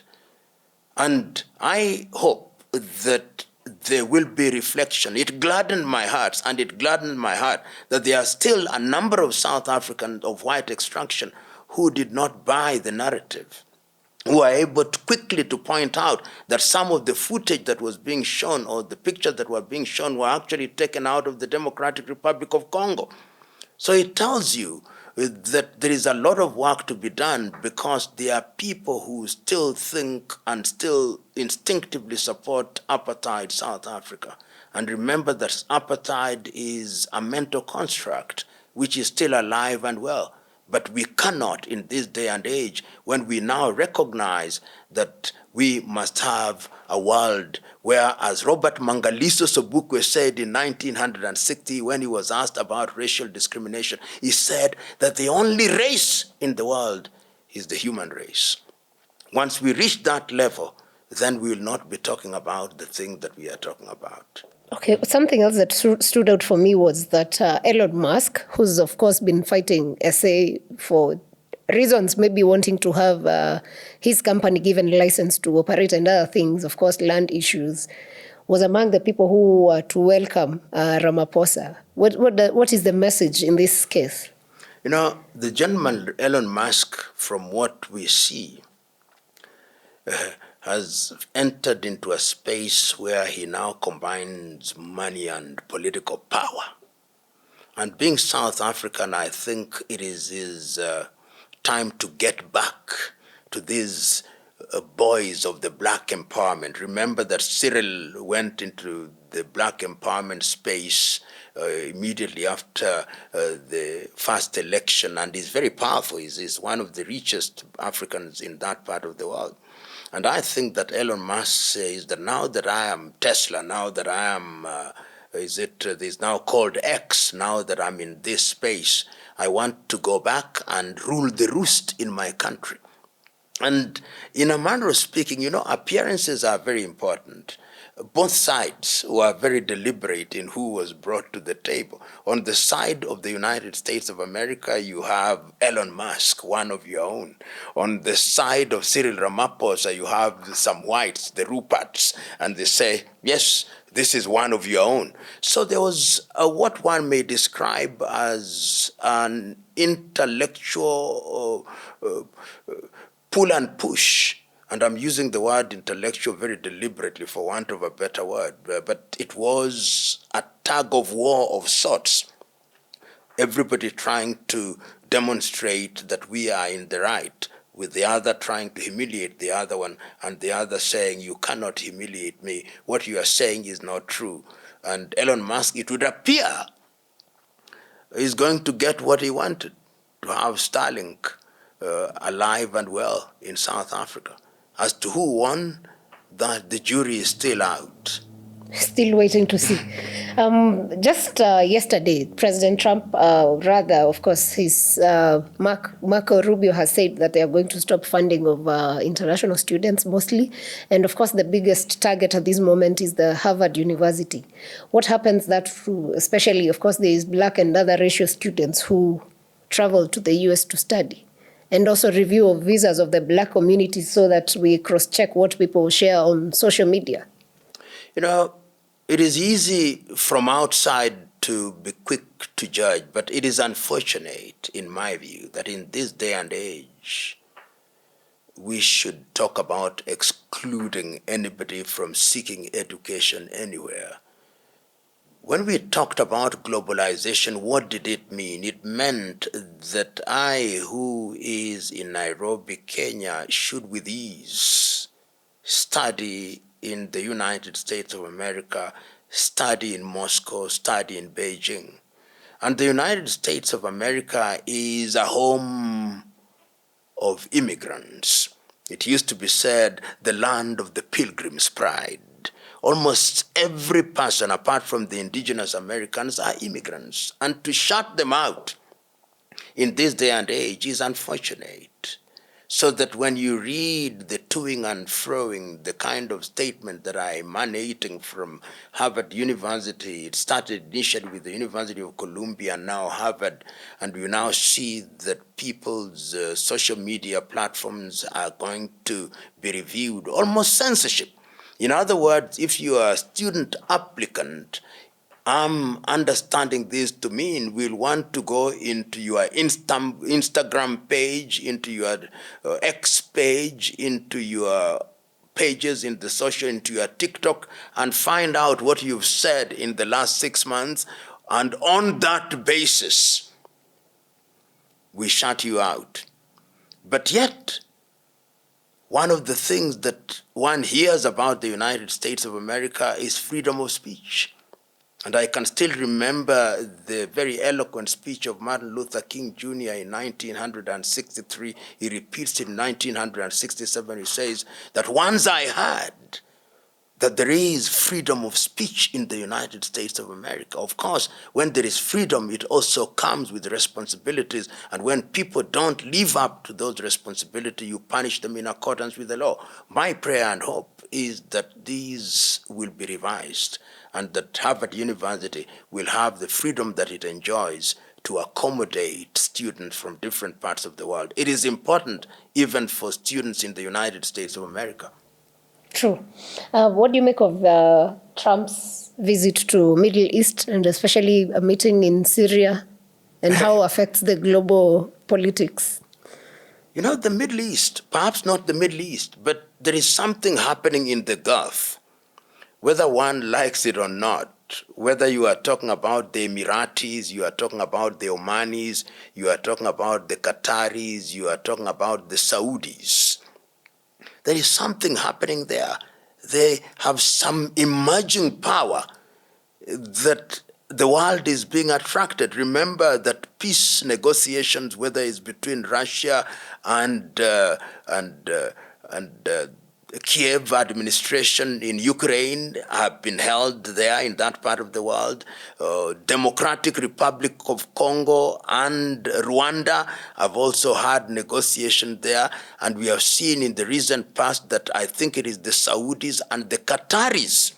And I hope that there will be reflection. It gladdened my heart, and it gladdened my heart that there are still a number of South Africans of white extraction who did not buy the narrative, who are able to quickly to point out that some of the footage that was being shown or the pictures that were being shown were actually taken out of the Democratic Republic of Congo. So it tells you that there is a lot of work to be done, because there are people who still think and still instinctively support apartheid South Africa. And remember that apartheid is a mental construct which is still alive and well. But we cannot, in this day and age, when we now recognize that we must have a world where, as Robert Mangaliso Sobukwe said in 1960, when he was asked about racial discrimination, he said that the only race in the world is the human race. Once we reach that level, then we will not be talking about the thing that we are talking about. Okay, something else that stood out for me was that Elon Musk, who's of course been fighting SA for reasons, maybe wanting to have his company given license to operate and other things, of course, land issues, was among the people who were to welcome Ramaphosa. What is the message in this case? You know, the gentleman Elon Musk, from what we see, has entered into a space where he now combines money and political power. And being South African, I think it is his time to get back to these boys of the black empowerment. Remember that Cyril went into the black empowerment space immediately after the first election, and is very powerful. He's one of the richest Africans in that part of the world. And I think that Elon Musk says that now that I am Tesla, now that I am, this now called X, now that I'm in this space, I want to go back and rule the roost in my country. And in a manner of speaking, you know, appearances are very important. Both sides were very deliberate in who was brought to the table. On the side of the United States of America, you have Elon Musk, one of your own. On the side of Cyril Ramaphosa, you have some whites, the Ruperts, and they say, yes, this is one of your own. So there was what one may describe as an intellectual pull and push. And I'm using the word intellectual very deliberately for want of a better word, but it was a tug of war of sorts. Everybody trying to demonstrate that we are in the right, with the other trying to humiliate the other one, and the other saying, you cannot humiliate me. What you are saying is not true. And Elon Musk, it would appear, is going to get what he wanted, to have Starlink alive and well in South Africa. As to who won, the jury is still out. Still waiting to see. Just yesterday, President Trump, of course, his Marco Rubio has said that they are going to stop funding of international students mostly. And of course, the biggest target at this moment is the Harvard University. What happens that, especially, of course, there is black and other racial students who travel to the US to study? And also review of visas of the black community so that we cross-check what people share on social media. You know, it is easy from outside to be quick to judge, but it is unfortunate, in my view, that in this day and age, we should talk about excluding anybody from seeking education anywhere. When we talked about globalization, what did it mean? It meant that I, who is in Nairobi, Kenya, should with ease study in the United States of America, study in Moscow, study in Beijing. And the United States of America is a home of immigrants. It used to be said, the land of the pilgrim's pride. Almost every person, apart from the indigenous Americans, are immigrants. And to shut them out in this day and age is unfortunate. So that when you read the toing and froing, the kind of statement that are emanating from Harvard University, it started initially with the University of Columbia, now Harvard, and you now see that people's social media platforms are going to be reviewed, almost censorship. In other words, if you are a student applicant, I'm understanding this to mean we'll want to go into your Instagram page, into your X page, into your pages in the social, into your TikTok, and find out what you've said in the last 6 months. And on that basis, we shut you out. But yet, one of the things that one hears about the United States of America is freedom of speech. And I can still remember the very eloquent speech of Martin Luther King Jr. in 1963. He repeats it in 1967. He says that once I heard that there is freedom of speech in the United States of America. Of course, when there is freedom, it also comes with responsibilities. And when people don't live up to those responsibilities, you punish them in accordance with the law. My prayer and hope is that these will be revised and that Harvard University will have the freedom that it enjoys to accommodate students from different parts of the world. It is important even for students in the United States of America. True. What do you make of Trump's visit to Middle East, and especially a meeting in Syria, and how it affects the global politics? You know, the Middle East, perhaps not the Middle East, but there is something happening in the Gulf, whether one likes it or not, whether you are talking about the Emiratis, you are talking about the Omanis, you are talking about the Qataris, you are talking about the Saudis. There is something happening there. They have some emerging power that the world is being attracted. Remember that peace negotiations, whether it's between Russia and Kiev administration in Ukraine, have been held there in that part of the world. Democratic Republic of Congo and Rwanda have also had negotiations there. And we have seen in the recent past that I think it is the Saudis and the Qataris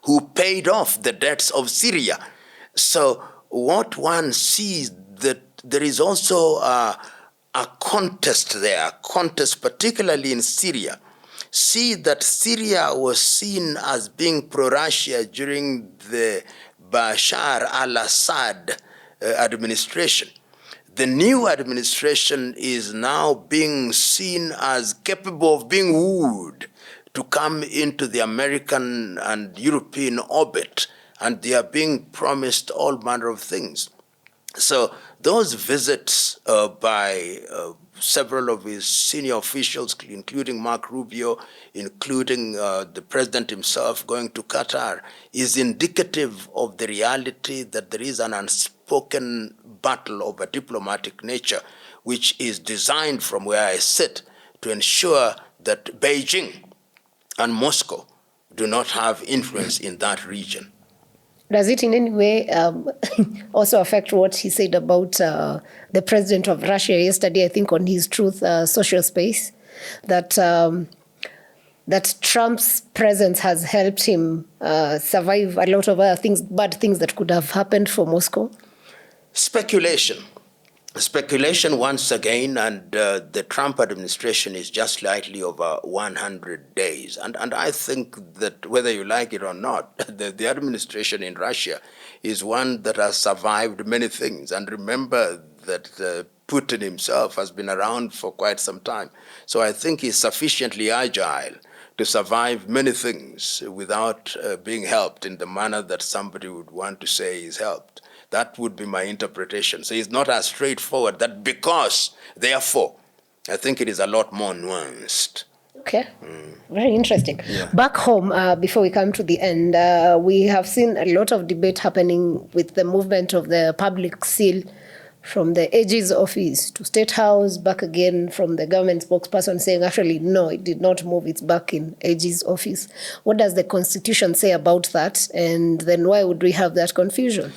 who paid off the debts of Syria. So what one sees, that there is also a contest there, a contest particularly in Syria. See that Syria was seen as being pro-Russia during the Bashar al-Assad administration. The new administration is now being seen as capable of being wooed to come into the American and European orbit, and they are being promised all manner of things. So those visits by several of his senior officials, including Mark Rubio, including the president himself, going to Qatar, is indicative of the reality that there is an unspoken battle of a diplomatic nature, which is designed from where I sit to ensure that Beijing and Moscow do not have influence in that region. Does it in any way also affect what he said about the president of Russia yesterday, I think on his Truth social space, that that Trump's presence has helped him survive a lot of other things, bad things that could have happened for Moscow? Speculation once again, and the Trump administration is just slightly over 100 days. And I think that whether you like it or not, the administration in Russia is one that has survived many things. And remember that Putin himself has been around for quite some time. So I think he's sufficiently agile to survive many things without being helped in the manner that somebody would want to say he's helped. That would be my interpretation. So it's not as straightforward that because, therefore, I think it is a lot more nuanced. Okay. Very interesting. Yeah. Back home, before we come to the end, we have seen a lot of debate happening with the movement of the public seal from the AG's office to State House, back again from the government spokesperson saying, actually, no, it did not move, it's back in AG's office. What does the Constitution say about that? And then why would we have that confusion?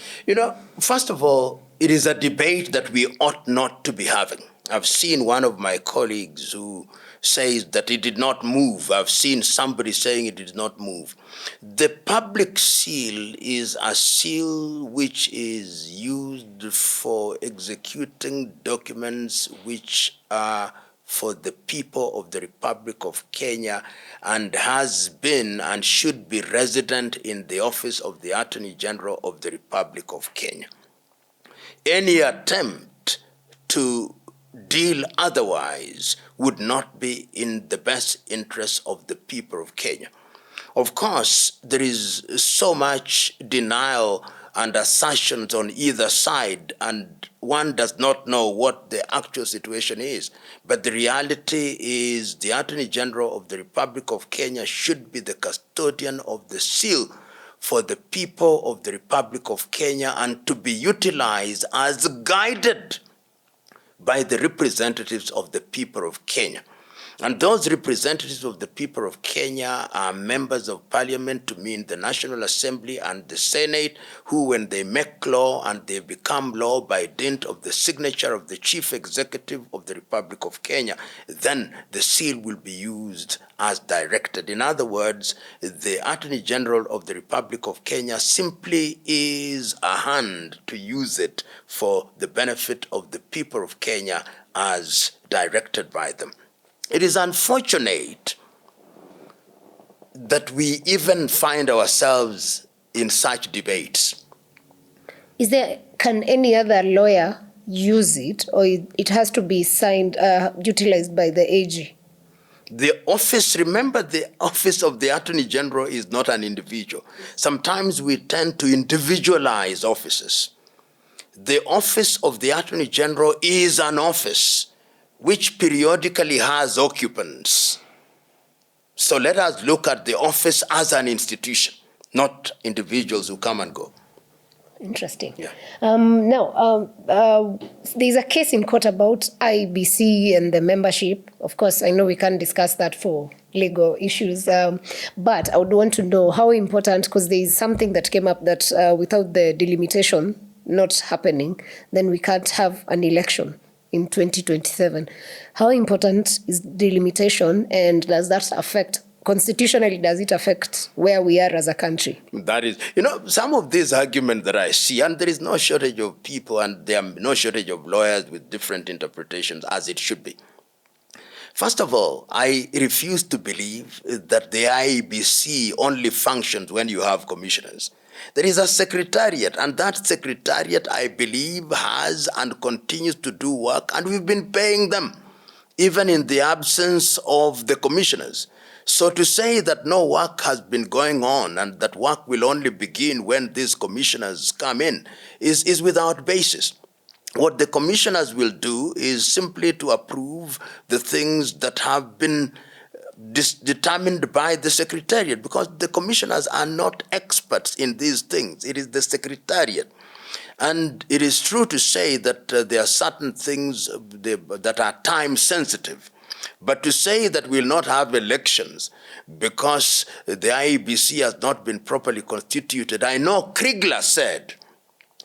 First of all, it is a debate that we ought not to be having. I've seen one of my colleagues who says that it did not move. I've seen somebody saying it did not move. The public seal is a seal which is used for executing documents which are for the people of the Republic of Kenya and has been and should be resident in the office of the Attorney General of the Republic of Kenya. Any attempt to deal otherwise would not be in the best interest of the people of Kenya. Of course, there is so much denial and assertions on either side, and one does not know what the actual situation is. But the reality is the Attorney General of the Republic of Kenya should be the custodian of the seal for the people of the Republic of Kenya and to be utilized as guided by the representatives of the people of Kenya. And those representatives of the people of Kenya are members of parliament, to mean the National Assembly and the Senate, who when they make law and they become law by dint of the signature of the chief executive of the Republic of Kenya, then the seal will be used as directed. In other words, the Attorney General of the Republic of Kenya simply is a hand to use it for the benefit of the people of Kenya as directed by them. It is unfortunate that we even find ourselves in such debates. Can any other lawyer use it, or it has to be signed, utilized by the AG? Remember, the office of the Attorney General is not an individual. Sometimes we tend to individualize offices. The office of the Attorney General is an office which periodically has occupants. So let us look at the office as an institution, not individuals who come and go. Interesting. Yeah. Now, there's a case in court about IBC and the membership. Of course, I know we can't discuss that for legal issues, but I would want to know how important, because there is something that came up that without the delimitation not happening, then we can't have an election in 2027. How important is delimitation, and does that affect, constitutionally, does it affect where we are as a country? That is, some of these arguments that I see, and there is no shortage of people and there are no shortage of lawyers with different interpretations, as it should be. First of all, I refuse to believe that the IEBC only functions when you have commissioners. There is a secretariat, and that secretariat, I believe, has and continues to do work, and we've been paying them, even in the absence of the commissioners. So to say that no work has been going on and that work will only begin when these commissioners come in is without basis. What the commissioners will do is simply to approve the things that have been determined by the secretariat, because the commissioners are not experts in these things. It is the secretariat. And it is true to say that there are certain things that are time sensitive. But to say that we'll not have elections because the IEBC has not been properly constituted, I know Kriegler said,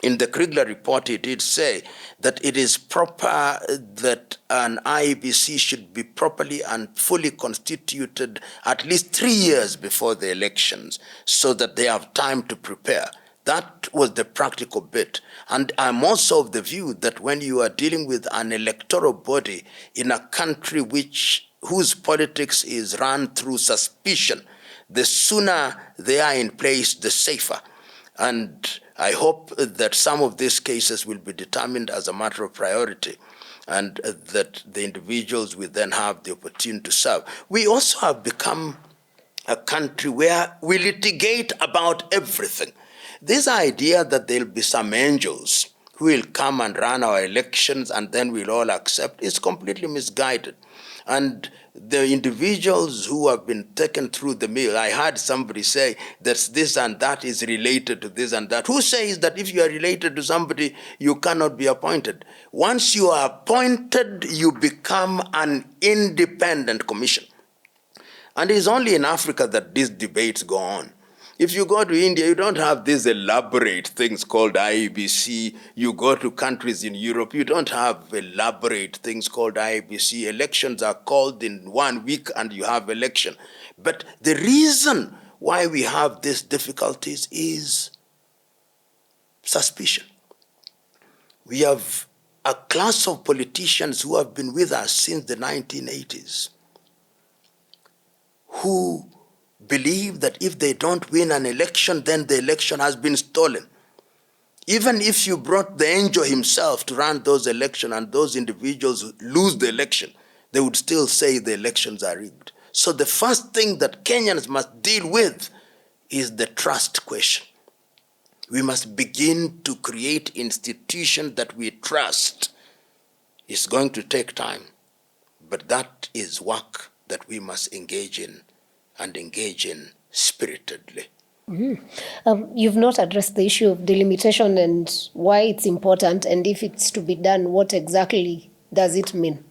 in the Kriegler report, he did say that it is proper that an IEBC should be properly and fully constituted at least 3 years before the elections so that they have time to prepare. That was the practical bit. And I'm also of the view that when you are dealing with an electoral body in a country whose politics is run through suspicion, the sooner they are in place, the safer. And I hope that some of these cases will be determined as a matter of priority and that the individuals will then have the opportunity to serve. We also have become a country where we litigate about everything. This idea that there'll be some angels who will come and run our elections and then we'll all accept is completely misguided. And the individuals who have been taken through the mill, I heard somebody say that this and that is related to this and that. Who says that if you are related to somebody, you cannot be appointed? Once you are appointed, you become an independent commission. And it's only in Africa that these debates go on. If you go to India, you don't have these elaborate things called IEBC. You go to countries in Europe, you don't have elaborate things called IEBC. Elections are called in 1 week and you have election. But the reason why we have these difficulties is suspicion. We have a class of politicians who have been with us since the 1980s, who believe that if they don't win an election, then the election has been stolen. Even if you brought the angel himself to run those elections and those individuals lose the election, they would still say the elections are rigged. So the first thing that Kenyans must deal with is the trust question. We must begin to create institutions that we trust. It's going to take time, but that is work that we must engage in, and engage in spiritedly. You've not addressed the issue of delimitation and why it's important, and if it's to be done, what exactly does it mean?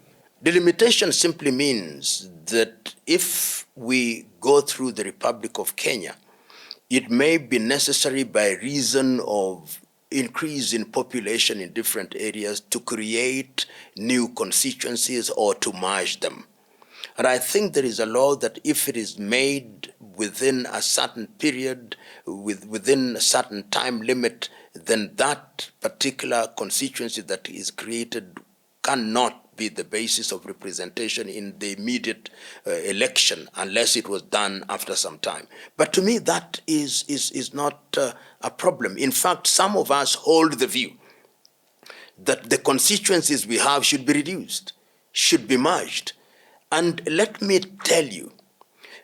Delimitation simply means that if we go through the Republic of Kenya, it may be necessary by reason of increase in population in different areas to create new constituencies or to merge them. And I think there is a law that if it is made within a certain period, within a certain time limit, then that particular constituency that is created cannot be the basis of representation in the immediate election unless it was done after some time. But to me, that is not a problem. In fact, some of us hold the view that the constituencies we have should be reduced, should be merged. And let me tell you,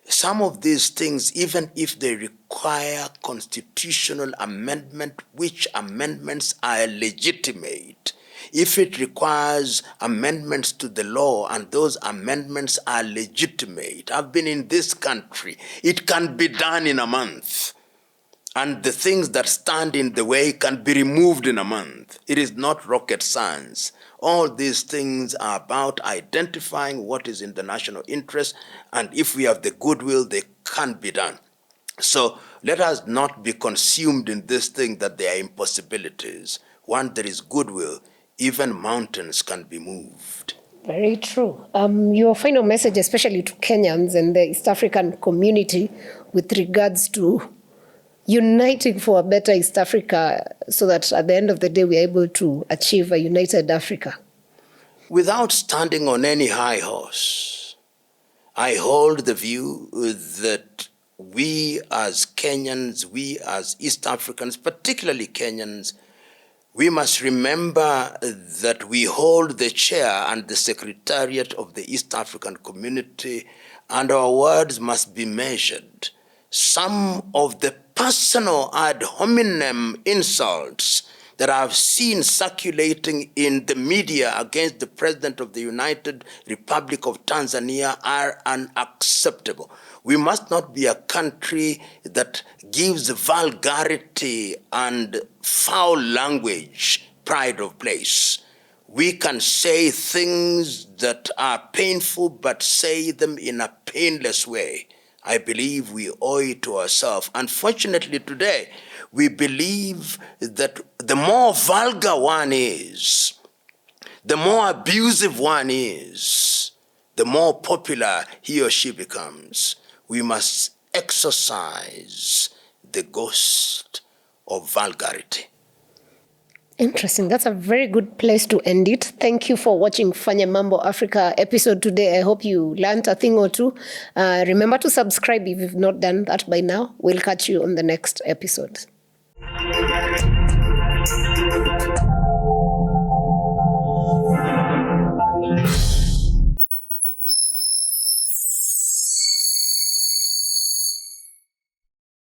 some of these things, even if they require constitutional amendment, which amendments are legitimate, if it requires amendments to the law and those amendments are legitimate, I've been in this country, it can be done in a month. And the things that stand in the way can be removed in a month. It is not rocket science. All these things are about identifying what is in the national interest, and if we have the goodwill, they can be done. So let us not be consumed in this thing that there are impossibilities. When there is goodwill, even mountains can be moved. Very true. Your final message, especially to Kenyans and the East African community, with regards to uniting for a better East Africa so that at the end of the day we are able to achieve a united Africa? Without standing on any high horse, I hold the view that we as Kenyans, we as East Africans, particularly Kenyans, we must remember that we hold the chair and the secretariat of the East African community, and our words must be measured. Some of the personal ad hominem insults that I've seen circulating in the media against the President of the United Republic of Tanzania are unacceptable. We must not be a country that gives vulgarity and foul language pride of place. We can say things that are painful, but say them in a painless way. I believe we owe it to ourselves. Unfortunately today, we believe that the more vulgar one is, the more abusive one is, the more popular he or she becomes. We must exorcise the ghost of vulgarity. Interesting. That's a very good place to end it. Thank you for watching Fa Mambbo Africa episode today. I hope you learned a thing or two. Remember to subscribe if you've not done that by now. We'll catch you on the next episode.